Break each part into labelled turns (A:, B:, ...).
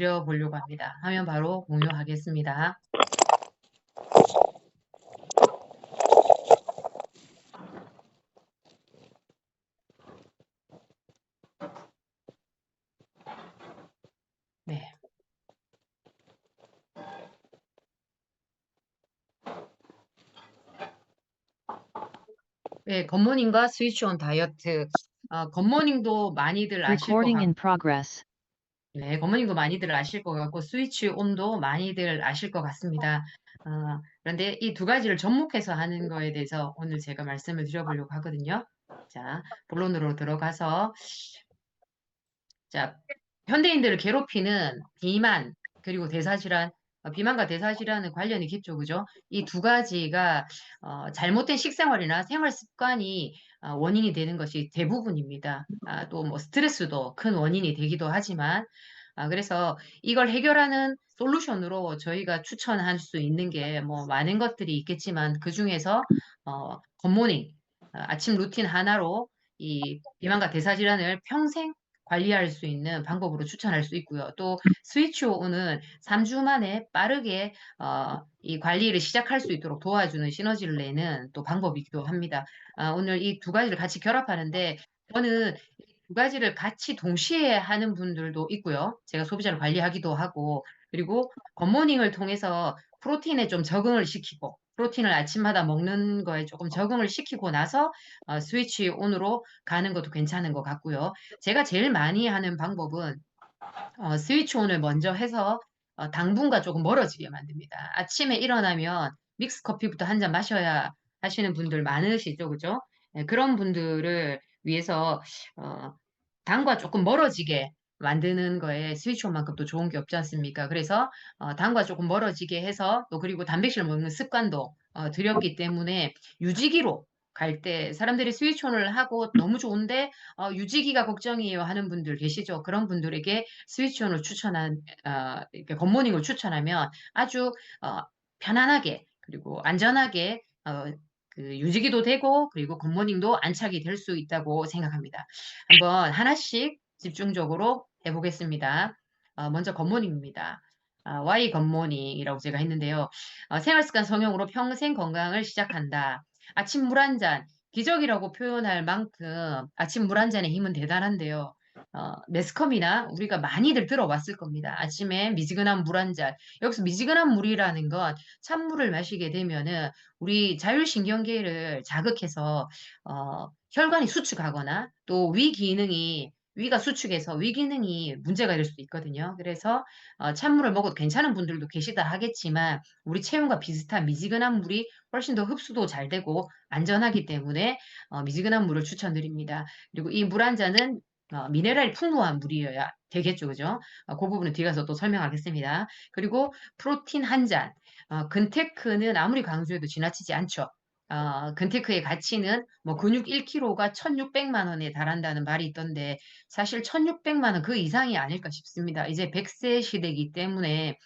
A: 드려보려고 합니다. 화면 바로 공유하겠습니다. 네. 네, 굿모닝과 스위치 온 다이어트. 굿모닝도 많이들 아실 것
B: Recording
A: 같고,
B: in progress.
A: 네, 굿모닝도 많이들 아실 것 같고, 스위치 온도 많이들 아실 것 같습니다. 그런데 이 두 가지를 접목해서 하는 거에 대해서 오늘 제가 말씀을 드려보려고 하거든요. 자, 본론으로 들어가서, 자, 현대인들을 괴롭히는 비만, 그리고 대사질환, 비만과 대사질환은 관련이 깊죠, 그죠? 이 두 가지가 잘못된 식생활이나 생활 습관이 원인이 되는 것이 대부분입니다. 또 뭐 스트레스도 큰 원인이 되기도 하지만, 그래서 이걸 해결하는 솔루션으로 저희가 추천할 수 있는 게 뭐 많은 것들이 있겠지만 그 중에서 굿모닝, 아침 루틴 하나로 이 비만과 대사질환을 평생 관리할 수 있는 방법으로 추천할 수 있고요. 또 스위치 온은 3주 만에 빠르게 이 관리를 시작할 수 있도록 도와주는 시너지를 내는 또 방법이기도 합니다. 오늘 이 두 가지를 같이 결합하는데 저는 이 두 가지를 같이 동시에 하는 분들도 있고요. 제가 소비자를 관리하기도 하고 그리고 굿모닝을 통해서 프로틴에 좀 적응을 시키고 프로틴을 아침마다 먹는 거에 조금 적응을 시키고 나서 스위치 온으로 가는 것도 괜찮은 것 같고요. 제가 제일 많이 하는 방법은 스위치 온을 먼저 해서 당분과 조금 멀어지게 만듭니다. 아침에 일어나면 믹스 커피부터 한 잔 마셔야 하시는 분들 많으시죠, 그죠? 예, 그런 분들을 위해서 어, 당과 조금 멀어지게 만드는 거에 스위치 온만큼 또 좋은 게 없지 않습니까? 그래서 당과 조금 멀어지게 해서 또 그리고 단백질 먹는 습관도 들였기 때문에 유지기로 갈 때 사람들이 스위치 온을 하고 너무 좋은데 유지기가 걱정이에요 하는 분들 계시죠? 그런 분들에게 스위치온을 이렇게 굿모닝을 추천하면 아주 어, 편안하게 그리고 안전하게 그 유지기도 되고 그리고 굿모닝도 안착이 될 수 있다고 생각합니다. 한번 하나씩 집중적으로 해보겠습니다. 먼저 굿모닝입니다. Y 굿모닝이라고 제가 했는데요. 생활습관 성형으로 평생 건강을 시작한다. 아침 물 한 잔, 기적이라고 표현할 만큼 아침 물 한 잔의 힘은 대단한데요. 매스컴이나 우리가 많이들 들어봤을 겁니다. 아침에 미지근한 물 한 잔. 여기서 미지근한 물이라는 건 찬물을 마시게 되면은 우리 자율신경계를 자극해서 혈관이 수축하거나 또 위가 수축해서 위 기능이 문제가 될 수도 있거든요. 그래서 찬물을 먹어도 괜찮은 분들도 계시다 하겠지만 우리 체온과 비슷한 미지근한 물이 훨씬 더 흡수도 잘 되고 안전하기 때문에 미지근한 물을 추천드립니다. 그리고 이 물 한 잔은 미네랄이 풍부한 물이어야 되겠죠. 그죠? 그 부분은 뒤에 가서 또 설명하겠습니다. 그리고 프로틴 한 잔. 근테크는 아무리 강조해도 지나치지 않죠. 근테크의 가치는 뭐 근육 1kg가 1,600만 원에 달한다는 말이 있던데 사실 1,600만 원 그 이상이 아닐까 싶습니다. 이제 100세 시대이기 때문에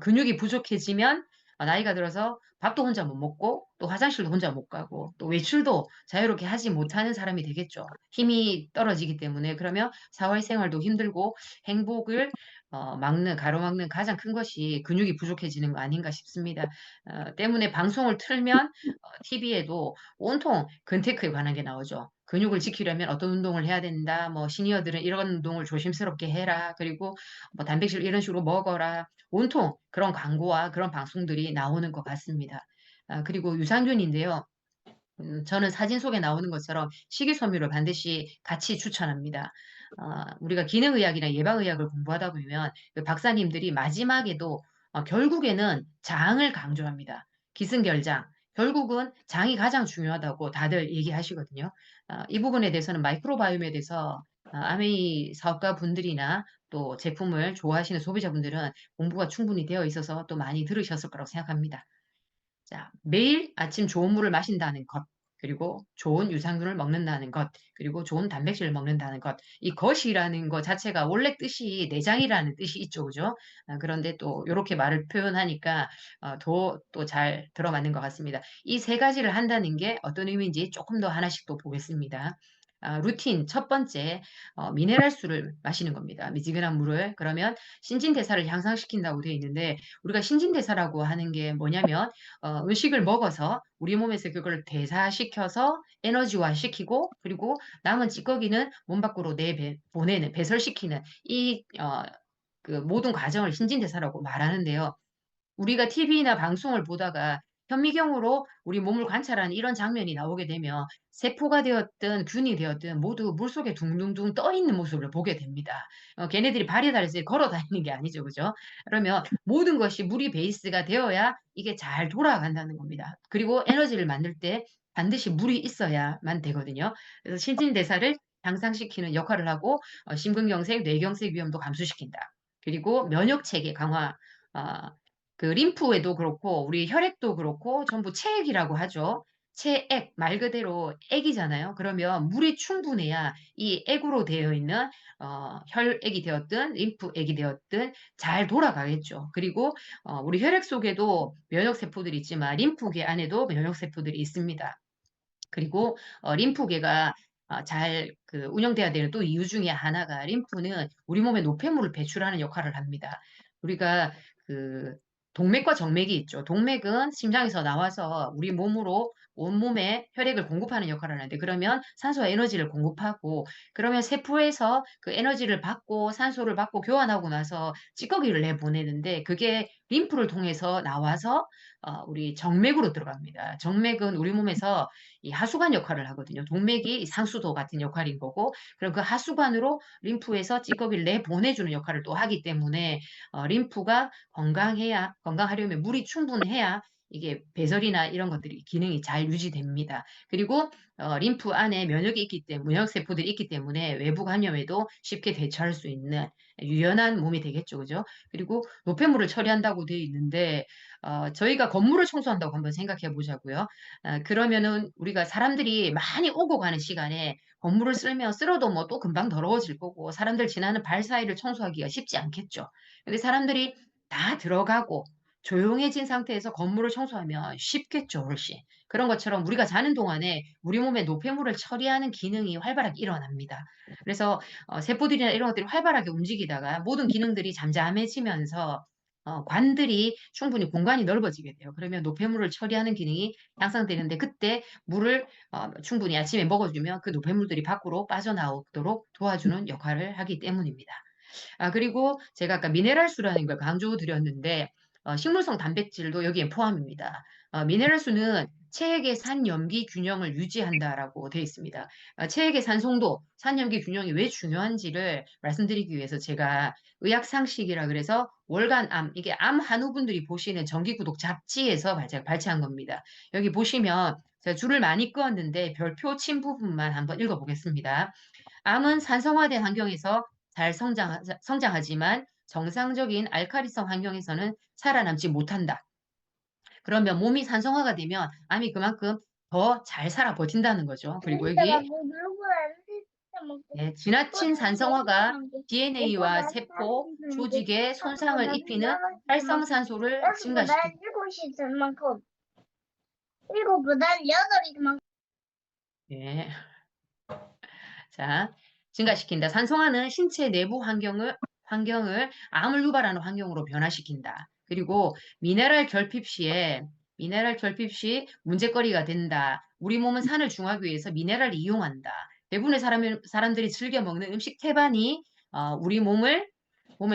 A: 근육이 부족해지면 나이가 들어서 밥도 혼자 못 먹고 또 화장실도 혼자 못 가고 또 외출도 자유롭게 하지 못하는 사람이 되겠죠. 힘이 떨어지기 때문에 그러면 사회생활도 힘들고 행복을 가로막는 가장 큰 것이 근육이 부족해지는 거 아닌가 싶습니다. 때문에 방송을 틀면 TV에도 온통 근테크에 관한 게 나오죠. 근육을 지키려면 어떤 운동을 해야 된다. 뭐 시니어들은 이런 운동을 조심스럽게 해라. 그리고 뭐 단백질 이런 식으로 먹어라. 온통 그런 광고와 그런 방송들이 나오는 것 같습니다. 그리고 유산균인데요. 저는 사진 속에 나오는 것처럼 식이섬유를 반드시 같이 추천합니다. 우리가 기능의학이나 예방의학을 공부하다 보면 그 박사님들이 마지막에도 결국에는 장을 강조합니다. 기승결장. 결국은 장이 가장 중요하다고 다들 얘기하시거든요. 이 부분에 대해서는 마이크로바이옴에 대해서 아메이 사업가 분들이나 또 제품을 좋아하시는 소비자분들은 공부가 충분히 되어 있어서 또 많이 들으셨을 거라고 생각합니다. 자, 매일 아침 좋은 물을 마신다는 것, 그리고 좋은 유산균을 먹는다는 것, 그리고 좋은 단백질을 먹는다는 것. 이 것이라는 것 자체가 원래 뜻이 내장이라는 뜻이 있죠, 그죠? 그런데 또 이렇게 말을 표현하니까 더 또 잘 들어맞는 것 같습니다. 이 세 가지를 한다는 게 어떤 의미인지 조금 더 하나씩 또 보겠습니다. 루틴 첫 번째 미네랄수를 마시는 겁니다. 미지근한 물을. 그러면 신진대사를 향상시킨다고 되어 있는데 우리가 신진대사라고 하는 게 뭐냐면 음식을 먹어서 우리 몸에서 그걸 대사시켜서 에너지화시키고 그리고 남은 찌꺼기는 몸 밖으로 보내는 배설시키는 이 그 모든 과정을 신진대사라고 말하는데요. 우리가 TV나 방송을 보다가 현미경으로 우리 몸을 관찰하는 이런 장면이 나오게 되면 세포가 되었든 균이 되었든 모두 물속에 둥둥둥 떠 있는 모습을 보게 됩니다. 걔네들이 발이 달려서 걸어 다니는 게 아니죠. 그죠? 그러면 모든 것이 물이 베이스가 되어야 이게 잘 돌아간다는 겁니다. 그리고 에너지를 만들 때 반드시 물이 있어야만 되거든요. 그래서 신진대사를 향상시키는 역할을 하고 심근경색, 뇌경색 위험도 감소시킨다. 그리고 면역체계 강화, 아, 그 림프에도 그렇고 우리 혈액도 그렇고 전부 체액이라고 하죠. 체액 말 그대로 액이잖아요. 그러면 물이 충분해야 이 액으로 되어 있는 혈액이 되었든 림프액이 되었든 잘 돌아가겠죠. 그리고 우리 혈액 속에도 면역 세포들이 있지만 림프계 안에도 면역 세포들이 있습니다. 그리고 림프계가 잘 운영돼야 되는 또 이유 중에 하나가 림프는 우리 몸에 노폐물을 배출하는 역할을 합니다. 우리가 그 동맥과 정맥이 있죠. 동맥은 심장에서 나와서 우리 몸으로 온몸에 혈액을 공급하는 역할을 하는데 그러면 산소와 에너지를 공급하고 그러면 세포에서 그 에너지를 받고 산소를 받고 교환하고 나서 찌꺼기를 내보내는데 그게 림프를 통해서 나와서 우리 정맥으로 들어갑니다. 정맥은 우리 몸에서 이 하수관 역할을 하거든요. 동맥이 상수도 같은 역할인 거고, 그럼 그 하수관으로 림프에서 찌꺼기를 내보내주는 역할을 또 하기 때문에 림프가 건강하려면 물이 충분해야 이게 배설이나 이런 것들이 기능이 잘 유지됩니다. 그리고 림프 안에 면역이 있기 때문에 면역 세포들이 있기 때문에 외부 감염에도 쉽게 대처할 수 있는 유연한 몸이 되겠죠, 그죠? 그리고 노폐물을 처리한다고 되어 있는데 저희가 건물을 청소한다고 한번 생각해 보자고요. 그러면은 우리가 사람들이 많이 오고 가는 시간에 건물을 쓸면 쓸어도 뭐 또 금방 더러워질 거고 사람들 지나는 발 사이를 청소하기가 쉽지 않겠죠. 근데 사람들이 다 들어가고 조용해진 상태에서 건물을 청소하면 쉽겠죠, 훨씬. 그런 것처럼 우리가 자는 동안에 우리 몸에 노폐물을 처리하는 기능이 활발하게 일어납니다. 그래서 세포들이나 이런 것들이 활발하게 움직이다가 모든 기능들이 잠잠해지면서 관들이 충분히 공간이 넓어지게 돼요. 그러면 노폐물을 처리하는 기능이 향상되는데 그때 물을 충분히 아침에 먹어주면 그 노폐물들이 밖으로 빠져나오도록 도와주는 역할을 하기 때문입니다. 그리고 제가 아까 미네랄수라는 걸 강조드렸는데 식물성 단백질도 여기에 포함입니다. 미네랄수는 체액의 산염기 균형을 유지한다라고 되어 있습니다. 체액의 산송도, 산염기 균형이 왜 중요한지를 말씀드리기 위해서 제가 의학상식이라 그래서 월간암, 이게 암 한우분들이 보시는 정기구독 잡지에서 제가 발췌한 겁니다. 여기 보시면 제가 줄을 많이 그었는데 별표 친 부분만 한번 읽어보겠습니다. 암은 산성화된 환경에서 잘 성장하지만 정상적인 알카리성 환경에서는 살아남지 못한다. 그러면 몸이 산성화가 되면 암이 그만큼 더 잘 살아 버틴다는 거죠. 그리고 여기 지나친 산성화가 DNA와 세포, 조직에 손상을 입히는 활성산소를 증가시킨다. 예. 자, 증가시킨다. 산성화는 신체 내부 환경을 암을 유발하는 환경으로 변화시킨다. 그리고 미네랄 결핍 시 문제거리가 된다. 우리 몸은 산을 중화하기 위해서 미네랄을 이용한다. 대부분의 사람들이 즐겨 먹는 음식 태반이 우리 몸의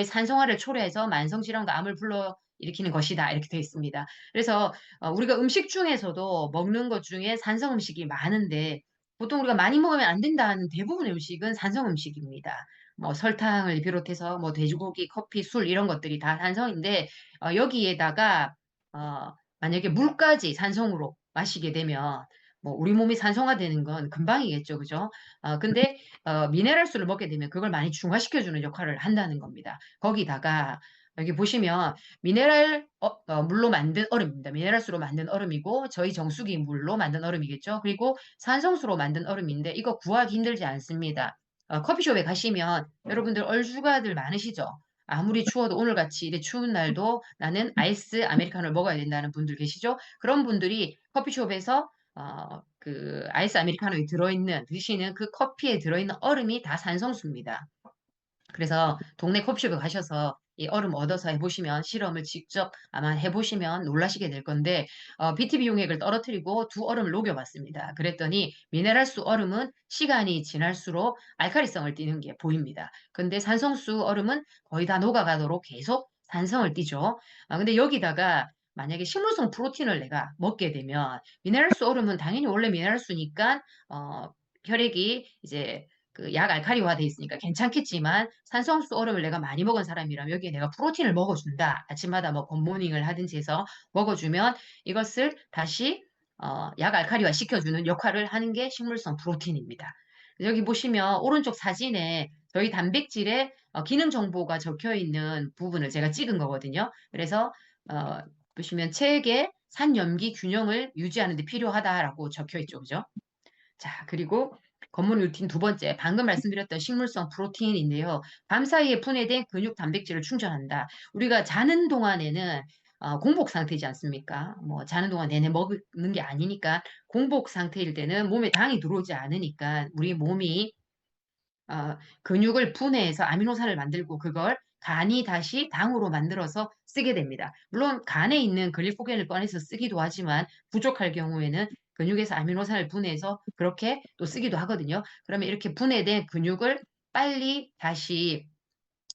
A: 산성화를 초래해서 만성질환과 암을 불러일으키는 것이다. 이렇게 되어 있습니다. 그래서 우리가 음식 중에서도 먹는 것 중에 산성 음식이 많은데 보통 우리가 많이 먹으면 안 된다는 대부분의 음식은 산성 음식입니다. 뭐 설탕을 비롯해서 뭐 돼지고기, 커피, 술 이런 것들이 다 산성인데 여기에다가 만약에 물까지 산성으로 마시게 되면 뭐 우리 몸이 산성화되는 건 금방이겠죠, 그죠? 근데 미네랄수를 먹게 되면 그걸 많이 중화시켜주는 역할을 한다는 겁니다. 거기다가 여기 보시면 물로 만든 얼음입니다. 미네랄수로 만든 얼음이고 저희 정수기 물로 만든 얼음이겠죠. 그리고 산성수로 만든 얼음인데 이거 구하기 힘들지 않습니다. 커피숍에 가시면 여러분들 얼주가들 많으시죠? 아무리 추워도 오늘같이 이래 추운 날도 나는 아이스 아메리카노를 먹어야 된다는 분들 계시죠? 그런 분들이 커피숍에서 그 아이스 아메리카노에 드시는 그 커피에 들어있는 얼음이 다 산성수입니다. 그래서 동네 커피숍에 가셔서 이 얼음 얻어서 해보시면 실험을 직접 아마 해보시면 놀라시게 될 건데 BTB 용액을 떨어뜨리고 두 얼음을 녹여봤습니다. 그랬더니 미네랄수 얼음은 시간이 지날수록 알칼리성을 띠는 게 보입니다. 근데 산성수 얼음은 거의 다 녹아가도록 계속 산성을 띠죠. 근데 여기다가 만약에 식물성 프로틴을 내가 먹게 되면 미네랄수 얼음은 당연히 원래 미네랄수니까 혈액이 이제 그 약 알칼리화 돼 있으니까 괜찮겠지만 산성수 얼음을 내가 많이 먹은 사람이라면 여기에 내가 프로틴을 먹어준다. 아침마다 뭐 굿모닝을 하든지 해서 먹어주면 이것을 다시 약 알칼리화 시켜주는 역할을 하는 게 식물성 프로틴입니다. 여기 보시면 오른쪽 사진에 저희 단백질의 기능 정보가 적혀 있는 부분을 제가 찍은 거거든요. 그래서 어, 보시면 체액의 산염기 균형을 유지하는 데 필요하다라고 적혀 있죠. 그죠? 자, 그리고 검문 루틴 두 번째, 방금 말씀드렸던 식물성 프로틴인데요. 밤 사이에 분해된 근육 단백질을 충전한다. 우리가 자는 동안에는 공복 상태이지 않습니까? 뭐 자는 동안 내내 먹는 게 아니니까 공복 상태일 때는 몸에 당이 들어오지 않으니까 우리 몸이 근육을 분해해서 아미노산을 만들고 그걸 간이 다시 당으로 만들어서 쓰게 됩니다. 물론 간에 있는 글리코겐을 꺼내서 쓰기도 하지만 부족할 경우에는 근육에서 아미노산을 분해해서 그렇게 또 쓰기도 하거든요. 그러면 이렇게 분해된 근육을 빨리 다시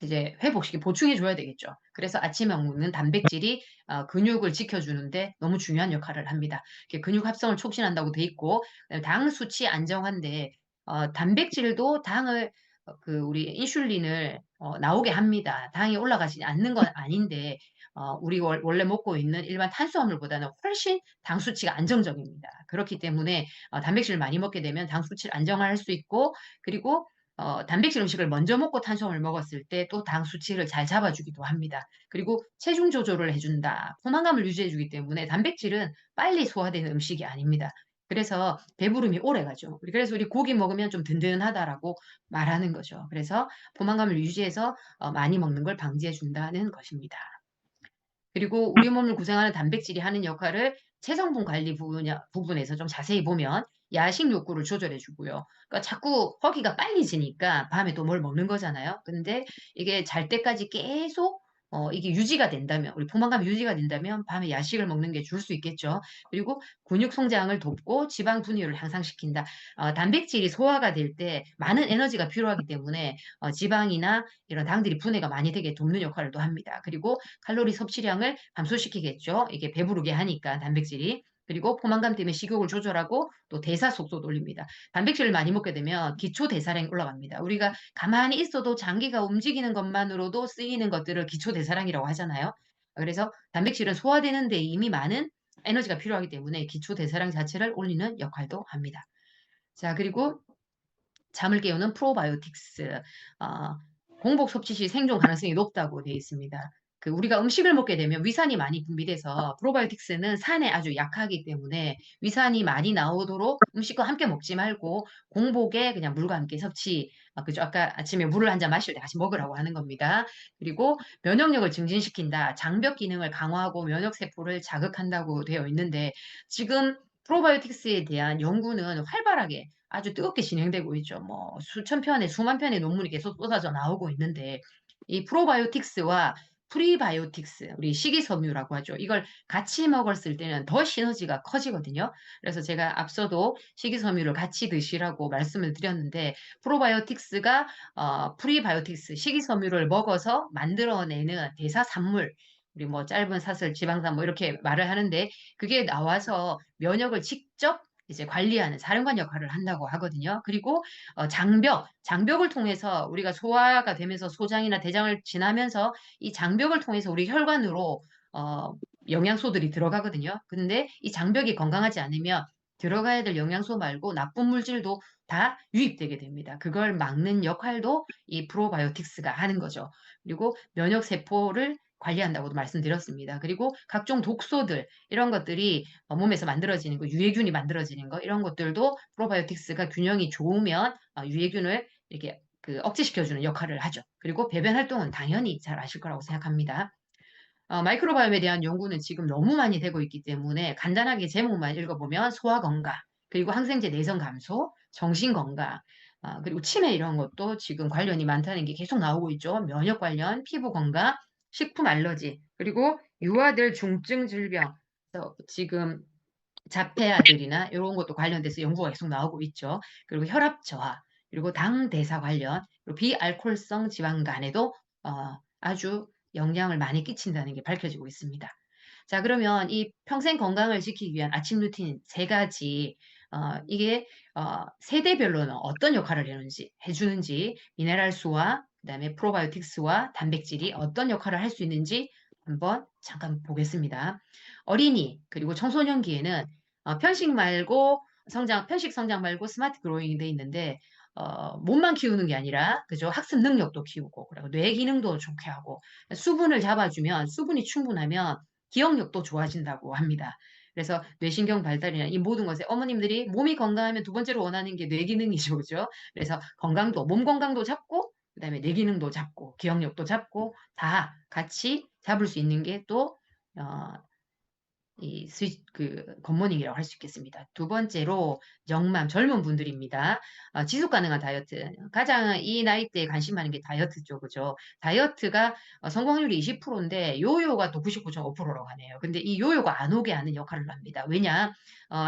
A: 이제 회복시키 보충해 줘야 되겠죠. 그래서 아침에 먹는 단백질이 근육을 지켜주는데 너무 중요한 역할을 합니다. 근육 합성을 촉진한다고 돼 있고 당 수치 안정화인데 단백질도 당을 그 우리 인슐린을 나오게 합니다. 당이 올라가지 않는 건 아닌데 우리 원래 먹고 있는 일반 탄수화물보다는 훨씬 당 수치가 안정적입니다. 그렇기 때문에 단백질을 많이 먹게 되면 당 수치를 안정화할 수 있고 그리고 단백질 음식을 먼저 먹고 탄수화물을 먹었을 때 또 당 수치를 잘 잡아주기도 합니다. 그리고 체중 조절을 해준다. 포만감을 유지해주기 때문에 단백질은 빨리 소화되는 음식이 아닙니다. 그래서 배부름이 오래 가죠. 그래서 우리 고기 먹으면 좀 든든하다라고 말하는 거죠. 그래서 포만감을 유지해서 많이 먹는 걸 방지해 준다는 것입니다. 그리고 우리 몸을 구성하는 단백질이 하는 역할을 체성분 관리 부분에서 좀 자세히 보면 야식 욕구를 조절해 주고요. 그러니까 자꾸 허기가 빨리 지니까 밤에 또 뭘 먹는 거잖아요. 근데 이게 잘 때까지 계속 이게 유지가 된다면 우리 포만감이 유지가 된다면 밤에 야식을 먹는 게 줄 수 있겠죠. 그리고 근육 성장을 돕고 지방 분해율을 향상시킨다. 단백질이 소화가 될 때 많은 에너지가 필요하기 때문에 지방이나 이런 당들이 분해가 많이 되게 돕는 역할을 또 합니다. 그리고 칼로리 섭취량을 감소시키겠죠. 이게 배부르게 하니까 단백질이. 그리고 포만감 때문에 식욕을 조절하고 또 대사 속도도 올립니다. 단백질을 많이 먹게 되면 기초 대사량이 올라갑니다. 우리가 가만히 있어도 장기가 움직이는 것만으로도 쓰이는 것들을 기초 대사량이라고 하잖아요. 그래서 단백질은 소화되는 데 이미 많은 에너지가 필요하기 때문에 기초 대사량 자체를 올리는 역할도 합니다. 자, 그리고 잠을 깨우는 프로바이오틱스. 어, 공복 섭취 시 생존 가능성이 높다고 되어 있습니다. 우리가 음식을 먹게 되면 위산이 많이 분비돼서 프로바이오틱스는 산에 아주 약하기 때문에 위산이 많이 나오도록 음식과 함께 먹지 말고 공복에 그냥 물과 함께 섭취. 그죠? 아까 아침에 물을 한 잔 마실 때 같이 먹으라고 하는 겁니다. 그리고 면역력을 증진시킨다. 장벽 기능을 강화하고 면역 세포를 자극한다고 되어 있는데 지금 프로바이오틱스에 대한 연구는 활발하게 아주 뜨겁게 진행되고 있죠. 뭐 수천 편의 수만 편의 논문이 계속 쏟아져 나오고 있는데 이 프로바이오틱스와 프리바이오틱스, 우리 식이섬유라고 하죠. 이걸 같이 먹었을 때는 더 시너지가 커지거든요. 그래서 제가 앞서도 식이섬유를 같이 드시라고 말씀을 드렸는데 프로바이오틱스가 프리바이오틱스, 식이섬유를 먹어서 만들어내는 대사산물, 우리 뭐 짧은 사슬, 지방산 뭐 이렇게 말을 하는데 그게 나와서 면역을 직접 이제 관리하는 사령관 역할을 한다고 하거든요. 그리고 장벽을 통해서 우리가 소화가 되면서 소장이나 대장을 지나면서 이 장벽을 통해서 우리 혈관으로 어, 영양소들이 들어가거든요. 근데 이 장벽이 건강하지 않으면 들어가야 될 영양소 말고 나쁜 물질도 다 유입되게 됩니다. 그걸 막는 역할도 이 프로바이오틱스가 하는 거죠. 그리고 면역 세포를 관리한다고도 말씀드렸습니다. 그리고 각종 독소들 이런 것들이 몸에서 만들어지는 거, 유해균이 만들어지는 거 이런 것들도 프로바이오틱스가 균형이 좋으면 유해균을 이렇게 억제시켜주는 역할을 하죠. 그리고 배변 활동은 당연히 잘 아실 거라고 생각합니다. 마이크로바이옴에 대한 연구는 지금 너무 많이 되고 있기 때문에 간단하게 제목만 읽어보면 소화 건강, 그리고 항생제 내성 감소, 정신 건강, 그리고 치매 이런 것도 지금 관련이 많다는 게 계속 나오고 있죠. 면역 관련, 피부 건강, 식품 알러지, 그리고 유아들 중증 질병, 그래서 지금 자폐아들이나 이런 것도 관련돼서 연구가 계속 나오고 있죠. 그리고 혈압 저하, 그리고 당 대사 관련, 그리고 비알코올성 지방간에도 아주 영향을 많이 끼친다는 게 밝혀지고 있습니다. 자, 그러면 이 평생 건강을 지키기 위한 아침 루틴 세 가지, 이게 세대별로는 어떤 역할을 해주는지, 미네랄수와 그다음에 프로바이오틱스와 단백질이 어떤 역할을 할 수 있는지 한번 잠깐 보겠습니다. 어린이 그리고 청소년기에는 편식 말고 편식 성장 말고 스마트 그로잉이 돼 있는데 몸만 키우는 게 아니라 그죠? 학습 능력도 키우고 그리고 뇌 기능도 좋게 하고 수분을 잡아주면 수분이 충분하면 기억력도 좋아진다고 합니다. 그래서 뇌신경 발달이나 이 모든 것에 어머님들이 몸이 건강하면 두 번째로 원하는 게 뇌 기능이죠, 그죠? 그래서 건강도 몸 건강도 잡고 그다음에 뇌 기능도 잡고 기억력도 잡고 다 같이 잡을 수 있는 게또 굿모닝이라고 할 수 있겠습니다. 두 번째로 젊은 분들입니다. 지속 가능한 다이어트. 가장 이 나이대에 관심 많은 게 다이어트 쪽이죠. 다이어트가 성공률이 20%인데 요요가 또 99.5%라고 하네요. 근데 이 요요가 안 오게 하는 역할을 합니다. 왜냐?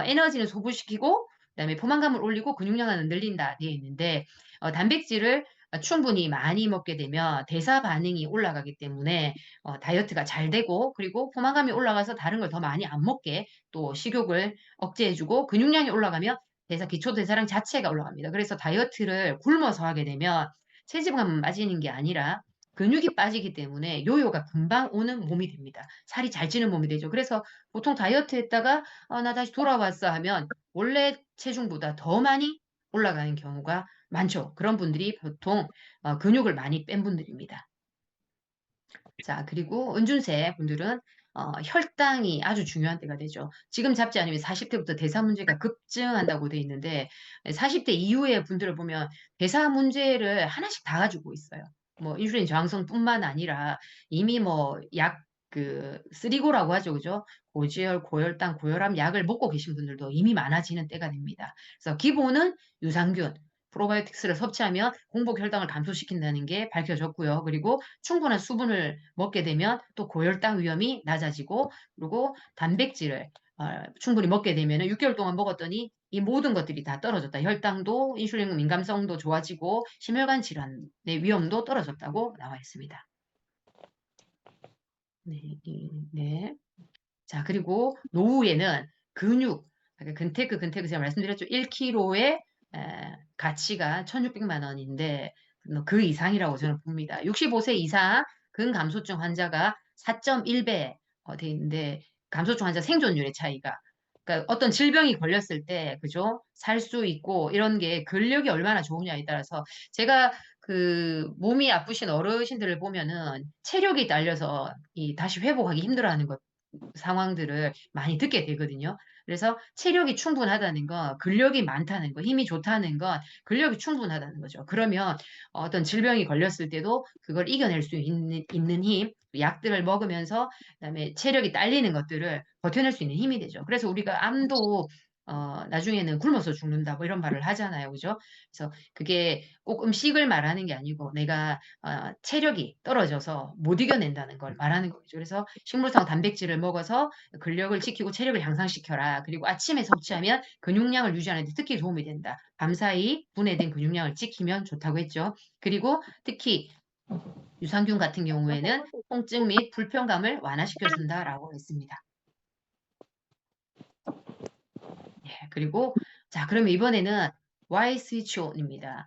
A: 에너지는 소부시키고 그다음에 포만감을 올리고 근육량은 늘린다 되어 있는데 단백질을 충분히 많이 먹게 되면 대사 반응이 올라가기 때문에 다이어트가 잘 되고 그리고 포만감이 올라가서 다른 걸 더 많이 안 먹게 또 식욕을 억제해주고 근육량이 올라가면 기초 대사량 자체가 올라갑니다. 그래서 다이어트를 굶어서 하게 되면 체지방만 빠지는 게 아니라 근육이 빠지기 때문에 요요가 금방 오는 몸이 됩니다. 살이 잘 찌는 몸이 되죠. 그래서 보통 다이어트 했다가 나 다시 돌아왔어 하면 원래 체중보다 더 많이 올라가는 경우가 많죠. 그런 분들이 보통 근육을 많이 뺀 분들입니다. 자, 그리고 은둔세 분들은 혈당이 아주 중요한 때가 되죠. 지금 잡지 않으면 40대부터 대사 문제가 급증한다고 돼 있는데 40대 이후의 분들을 보면 대사 문제를 하나씩 다 가지고 있어요. 뭐 인슐린 저항성뿐만 아니라 이미 뭐 쓰리고라고 하죠, 그죠? 고지혈, 고혈당, 고혈압 약을 먹고 계신 분들도 이미 많아지는 때가 됩니다. 그래서 기본은 유산균, 프로바이오틱스를 섭취하면 공복 혈당을 감소시킨다는 게 밝혀졌고요. 그리고 충분한 수분을 먹게 되면 또 고혈당 위험이 낮아지고 그리고 단백질을 충분히 먹게 되면 6개월 동안 먹었더니 이 모든 것들이 다 떨어졌다. 혈당도 인슐린 민감성도 좋아지고 심혈관 질환의 위험도 떨어졌다고 나와 있습니다. 네, 네. 자, 그리고 노후에는 그러니까 근태그 제가 말씀드렸죠. 1kg의 가치가 1,600만 원인데 그 이상이라고 저는 봅니다. 65세 이상 근감소증 환자가 4.1배 돼 있는데 감소증 환자 생존율의 차이가 그러니까 어떤 질병이 걸렸을 때 그죠? 살 수 있고 이런 게 근력이 얼마나 좋으냐에 따라서 제가 몸이 아프신 어르신들을 보면은 체력이 딸려서 다시 회복하기 힘들어하는 상황들을 많이 듣게 되거든요. 그래서 체력이 충분하다는 건 근력이 많다는 거, 힘이 좋다는 건 근력이 충분하다는 거죠. 그러면 어떤 질병이 걸렸을 때도 그걸 이겨낼 수 있는 힘, 약들을 먹으면서 그다음에 체력이 딸리는 것들을 버텨낼 수 있는 힘이 되죠. 그래서 우리가 암도 나중에는 굶어서 죽는다 뭐 이런 말을 하잖아요. 그죠? 그래서 그게 꼭 음식을 말하는 게 아니고 내가 체력이 떨어져서 못 이겨낸다는 걸 말하는 거죠. 그래서 식물성 단백질을 먹어서 근력을 지키고 체력을 향상시켜라. 그리고 아침에 섭취하면 근육량을 유지하는 데 특히 도움이 된다. 밤사이 분해된 근육량을 지키면 좋다고 했죠. 그리고 특히 유산균 같은 경우에는 통증 및 불편감을 완화시켜준다라고 했습니다. 그리고 자, 그러면 이번에는 Y 스위치 온입니다.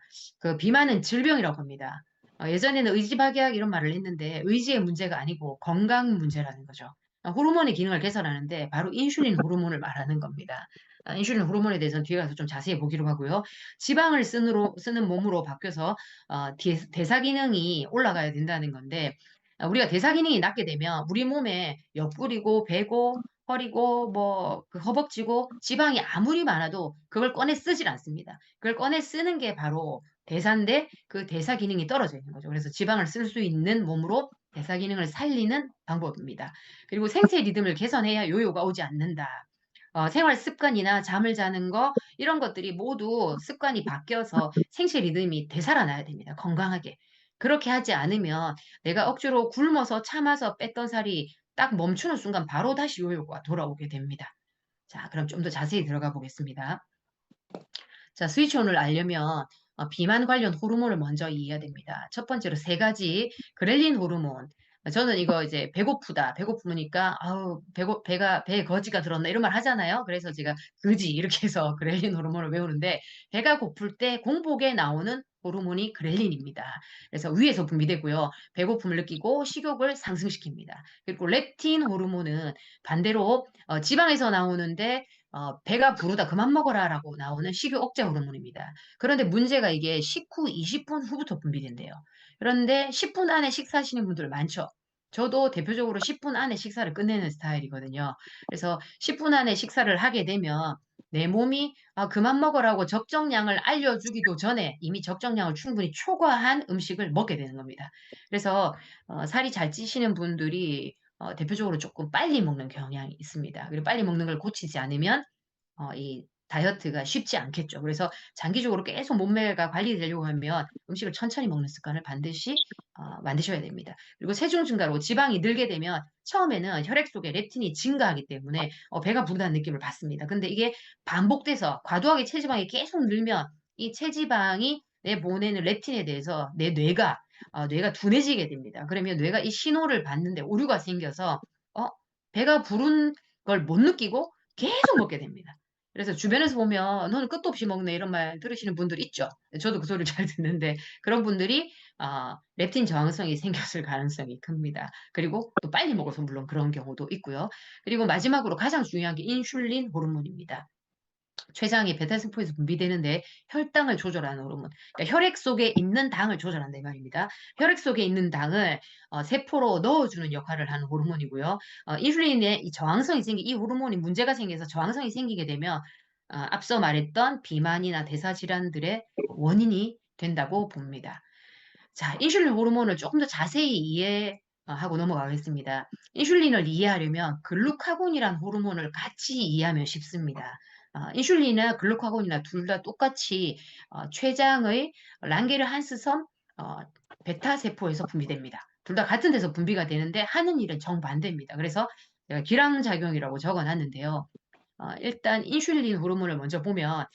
A: 비만은 질병이라고 합니다. 예전에는 의지박약 이런 말을 했는데 의지의 문제가 아니고 건강 문제라는 거죠. 호르몬의 기능을 개선하는데 바로 인슐린 호르몬을 말하는 겁니다. 인슐린 호르몬에 대해서는 뒤에 가서 좀 자세히 보기로 하고요. 지방을 쓰는 몸으로 바뀌어서 대사 기능이 올라가야 된다는 건데 우리가 대사 기능이 낮게 되면 우리 몸에 옆구리고 배고 허리고 허벅지고 지방이 아무리 많아도 그걸 꺼내 쓰질 않습니다. 그걸 꺼내 쓰는 게 바로 대사인데 그 대사 기능이 떨어져 있는 거죠. 그래서 지방을 쓸 수 있는 몸으로 대사 기능을 살리는 방법입니다. 그리고 생체 리듬을 개선해야 요요가 오지 않는다. 생활 습관이나 잠을 자는 거 이런 것들이 모두 습관이 바뀌어서 생체 리듬이 되살아나야 됩니다. 건강하게. 그렇게 하지 않으면 내가 억지로 굶어서 참아서 뺐던 살이 딱 멈추는 순간 바로 다시 요요가 돌아오게 됩니다. 자, 그럼 좀 더 자세히 들어가 보겠습니다. 자, 스위치온을 알려면 비만 관련 호르몬을 먼저 이해해야 됩니다. 첫 번째로 세 가지 그렐린 호르몬. 저는 이거 이제 배고프다. 배고프니까 아우 배에 거지가 들었나 이런 말 하잖아요. 그래서 제가 그지 이렇게 해서 그렐린 호르몬을 외우는데 배가 고플 때 공복에 나오는 호르몬이 그렐린입니다. 그래서 위에서 분비되고요. 배고픔을 느끼고 식욕을 상승시킵니다. 그리고 렙틴 호르몬은 반대로 지방에서 나오는데 배가 부르다 그만 먹어라라고 나오는 식욕 억제 호르몬입니다. 그런데 문제가 이게 식후 20분 후부터 분비된대요. 그런데 10분 안에 식사하시는 분들 많죠. 저도 대표적으로 10분 안에 식사를 끝내는 스타일이거든요. 그래서 10분 안에 식사를 하게 되면 내 몸이 그만 먹으라고 적정량을 알려주기도 전에 이미 적정량을 충분히 초과한 음식을 먹게 되는 겁니다. 그래서 살이 잘 찌시는 분들이 대표적으로 조금 빨리 먹는 경향이 있습니다. 그리고 빨리 먹는 걸 고치지 않으면 이 다이어트가 쉽지 않겠죠. 그래서 장기적으로 계속 몸매가 관리되려고 하면 음식을 천천히 먹는 습관을 반드시 만드셔야 됩니다. 그리고 체중 증가로 지방이 늘게 되면 처음에는 혈액 속에 렙틴이 증가하기 때문에 배가 부르다는 느낌을 받습니다. 근데 이게 반복돼서 과도하게 체지방이 계속 늘면 이 체지방이 내 보내는 렙틴에 대해서 내 뇌가 둔해지게 됩니다. 그러면 뇌가 이 신호를 받는데 오류가 생겨서 어 배가 부른 걸 못 느끼고 계속 먹게 됩니다. 그래서 주변에서 보면 "너는 끝도 없이 먹네." 이런 말 들으시는 분들 있죠. 저도 그 소리를 잘 듣는데 그런 분들이 렙틴 저항성이 생겼을 가능성이 큽니다. 그리고 또 빨리 먹어서 물론 그런 경우도 있고요. 그리고 마지막으로 가장 중요한 게 인슐린 호르몬입니다. 췌장이 배탈세포에서 분비되는데 혈당을 조절하는 호르몬. 그러니까 혈액 속에 있는 당을 조절한다 이 말입니다. 혈액 속에 있는 당을 세포로 넣어주는 역할을 하는 호르몬이고요. 인슐린의 이 저항성이 이 호르몬이 문제가 생겨서 저항성이 생기게 되면 앞서 말했던 비만이나 대사질환들의 원인이 된다고 봅니다. 자, 인슐린 호르몬을 조금 더 자세히 이해하고 넘어가겠습니다. 인슐린을 이해하려면 글루카곤이라는 호르몬을 같이 이해하면 쉽습니다. 인슐린이나 글루카곤이나 둘 다 똑같이 췌장의 랑게르한스섬 어, 베타 세포에서 분비됩니다. 둘 다 같은 데서 분비가 되는데 하는 일은 정반대입니다. 그래서 제가 기량작용이라고 적어놨는데요. 일단 인슐린 호르몬을 먼저 보면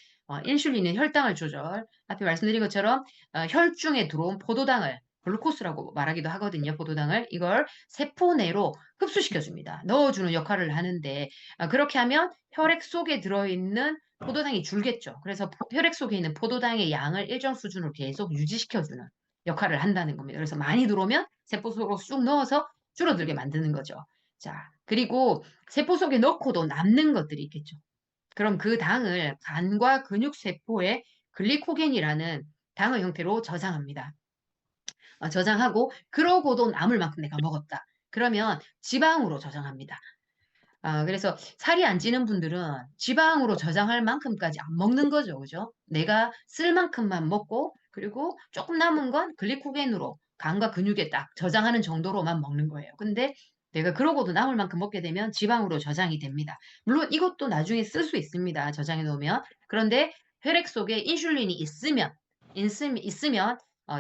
A: 인슐린은 혈당을 조절, 앞에 말씀드린 것처럼 혈중에 들어온 포도당을 글루코스라고 말하기도 하거든요. 포도당을 이걸 세포 내로 흡수시켜 줍니다. 넣어주는 역할을 하는데 그렇게 하면 혈액 속에 들어있는 포도당이 줄겠죠. 그래서 혈액 속에 있는 포도당의 양을 일정 수준으로 계속 유지시켜 주는 역할을 한다는 겁니다. 그래서 많이 들어오면 세포 속으로 쑥 넣어서 줄어들게 만드는 거죠. 자, 그리고 세포 속에 넣고도 남는 것들이 있겠죠. 그럼 그 당을 간과 근육 세포에 글리코겐이라는 당의 형태로 저장합니다. 저장하고 그러고도 남을 만큼 내가 먹었다. 그러면 지방으로 저장합니다. 그래서 살이 안 찌는 분들은 지방으로 저장할 만큼까지 안 먹는 거죠. 그죠? 내가 쓸 만큼만 먹고 그리고 조금 남은 건 글리코겐으로 간과 근육에 딱 저장하는 정도로만 먹는 거예요. 근데 내가 그러고도 남을 만큼 먹게 되면 지방으로 저장이 됩니다. 물론 이것도 나중에 쓸 수 있습니다. 저장해 놓으면. 그런데 혈액 속에 인슐린이 있으면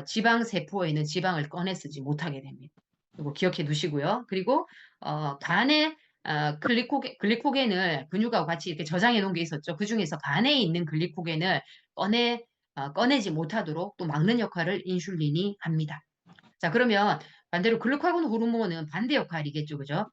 A: 지방 세포에 있는 지방을 꺼내 쓰지 못하게 됩니다. 이거 기억해 두시고요. 그리고 간에 글리코겐을 근육하고 같이 이렇게 저장해 놓은 게 있었죠. 그중에서 간에 있는 글리코겐을 꺼내지 못하도록 또 막는 역할을 인슐린이 합니다. 자, 그러면 반대로 글루카곤 호르몬은 반대 역할이겠죠. 그죠?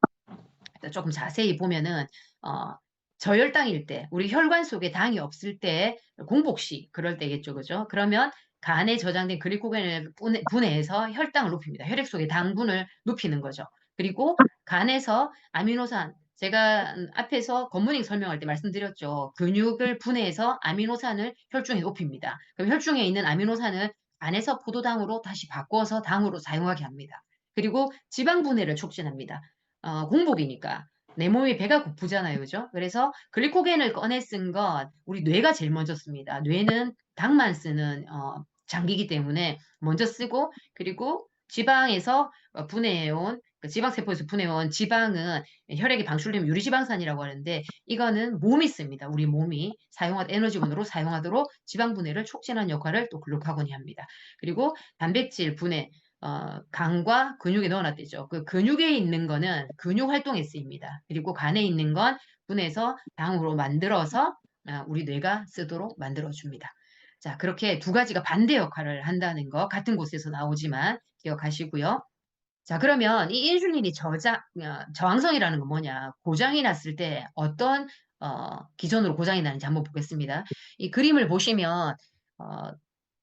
A: 조금 자세히 보면은 어, 저혈당일 때, 우리 혈관 속에 당이 없을 때, 공복시 그럴 때겠죠, 그죠? 그러면 간에 저장된 글리코겐을 분해해서 혈당을 높입니다. 혈액 속의 당분을 높이는 거죠. 그리고 간에서 아미노산, 제가 앞에서 겉모닝 설명할 때 말씀드렸죠. 근육을 분해해서 아미노산을 혈중에 높입니다. 그럼 혈중에 있는 아미노산을 간에서 포도당으로 다시 바꿔서 당으로 사용하게 합니다. 그리고 지방 분해를 촉진합니다. 공복이니까. 내 몸이 배가 고프잖아요. 그죠? 그래서 글리코겐을 꺼내 쓴 건 우리 뇌가 제일 먼저 씁니다. 뇌는 당만 쓰는 장기이기 때문에 먼저 쓰고 그리고 지방에서 분해해온 그 지방세포에서 분해온 지방은 혈액이 방출되면 유리지방산이라고 하는데 이거는 몸이 씁니다. 우리 몸이 에너지원으로 사용하도록 지방 분해를 촉진하는 역할을 또 글루카곤이 합니다. 그리고 단백질 분해 간과 근육에 넣어놨대죠. 그 근육에 있는 거는 근육 활동에 쓰입니다. 그리고 간에 있는 건 분해서 당으로 만들어서 우리 뇌가 쓰도록 만들어줍니다. 자, 그렇게 두 가지가 반대 역할을 한다는 거 같은 곳에서 나오지만 기억하시고요. 자, 그러면 이 인슐린이 저항성이라는 건 뭐냐? 고장이 났을 때 어떤 기전으로 고장이 나는지 한번 보겠습니다. 이 그림을 보시면 어,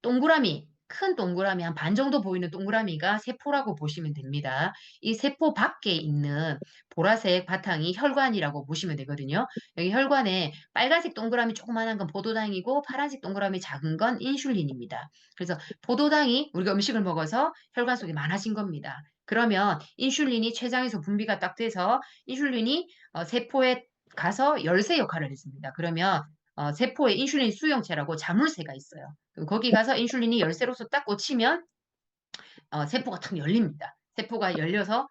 A: 동그라미, 큰 동그라미 한 반 정도 보이는 동그라미가 세포라고 보시면 됩니다. 이 세포 밖에 있는 보라색 바탕이 혈관이라고 보시면 되거든요. 여기 혈관에 빨간색 동그라미 조그만한 건 포도당이고 파란색 동그라미 작은 건 인슐린입니다. 그래서 포도당이 우리가 음식을 먹어서 혈관 속에 많아진 겁니다. 그러면 인슐린이 췌장에서 분비가 딱 돼서 인슐린이 세포에 가서 열쇠 역할을 했습니다. 그러면 세포에 인슐린 수용체라고 자물쇠가 있어요. 거기 가서 인슐린이 열쇠로서 딱 꽂히면 세포가 탁 열립니다. 세포가 열려서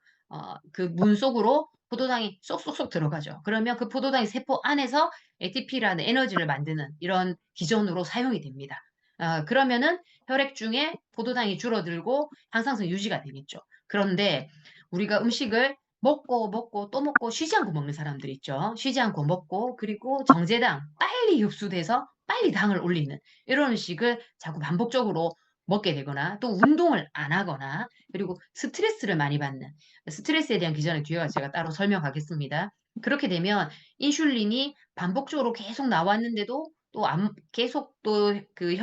A: 그 문 속으로 포도당이 쏙쏙쏙 들어가죠. 그러면 그 포도당이 세포 안에서 ATP라는 에너지를 만드는 이런 기전으로 사용이 됩니다. 그러면은 혈액 중에 포도당이 줄어들고 항상성 유지가 되겠죠. 그런데 우리가 음식을 먹고 또 먹고 쉬지 않고 먹는 사람들 있죠. 쉬지 않고 먹고 그리고 정제당 빨리 흡수돼서 빨리 당을 올리는 이런 음식을 자꾸 반복적으로 먹게 되거나 또 운동을 안 하거나 그리고 스트레스를 많이 받는 스트레스에 대한 기전은 뒤에 가서 제가 따로 설명하겠습니다. 그렇게 되면 인슐린이 반복적으로 계속 나왔는데도 또 계속 또 그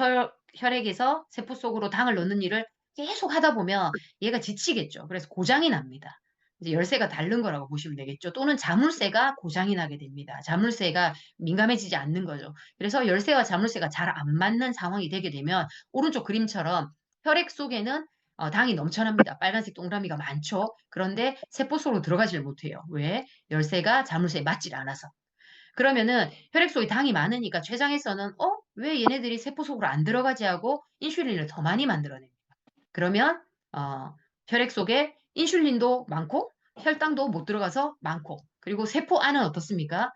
A: 혈액에서 세포 속으로 당을 넣는 일을 계속 하다 보면 얘가 지치겠죠. 그래서 고장이 납니다. 이제 열쇠가 다른 거라고 보시면 되겠죠. 또는 자물쇠가 고장이 나게 됩니다. 자물쇠가 민감해지지 않는 거죠. 그래서 열쇠와 자물쇠가 잘 안 맞는 상황이 되게 되면 오른쪽 그림처럼 혈액 속에는 당이 넘쳐납니다. 빨간색 동그라미가 많죠. 그런데 세포 속으로 들어가질 못해요. 왜? 열쇠가 자물쇠에 맞질 않아서. 그러면은 혈액 속에 당이 많으니까 췌장에서는 왜 얘네들이 세포 속으로 안 들어가지 하고 인슐린을 더 많이 만들어냅니다. 그러면 혈액 속에 인슐린도 많고 혈당도 못 들어가서 많고 그리고 세포 안은 어떻습니까?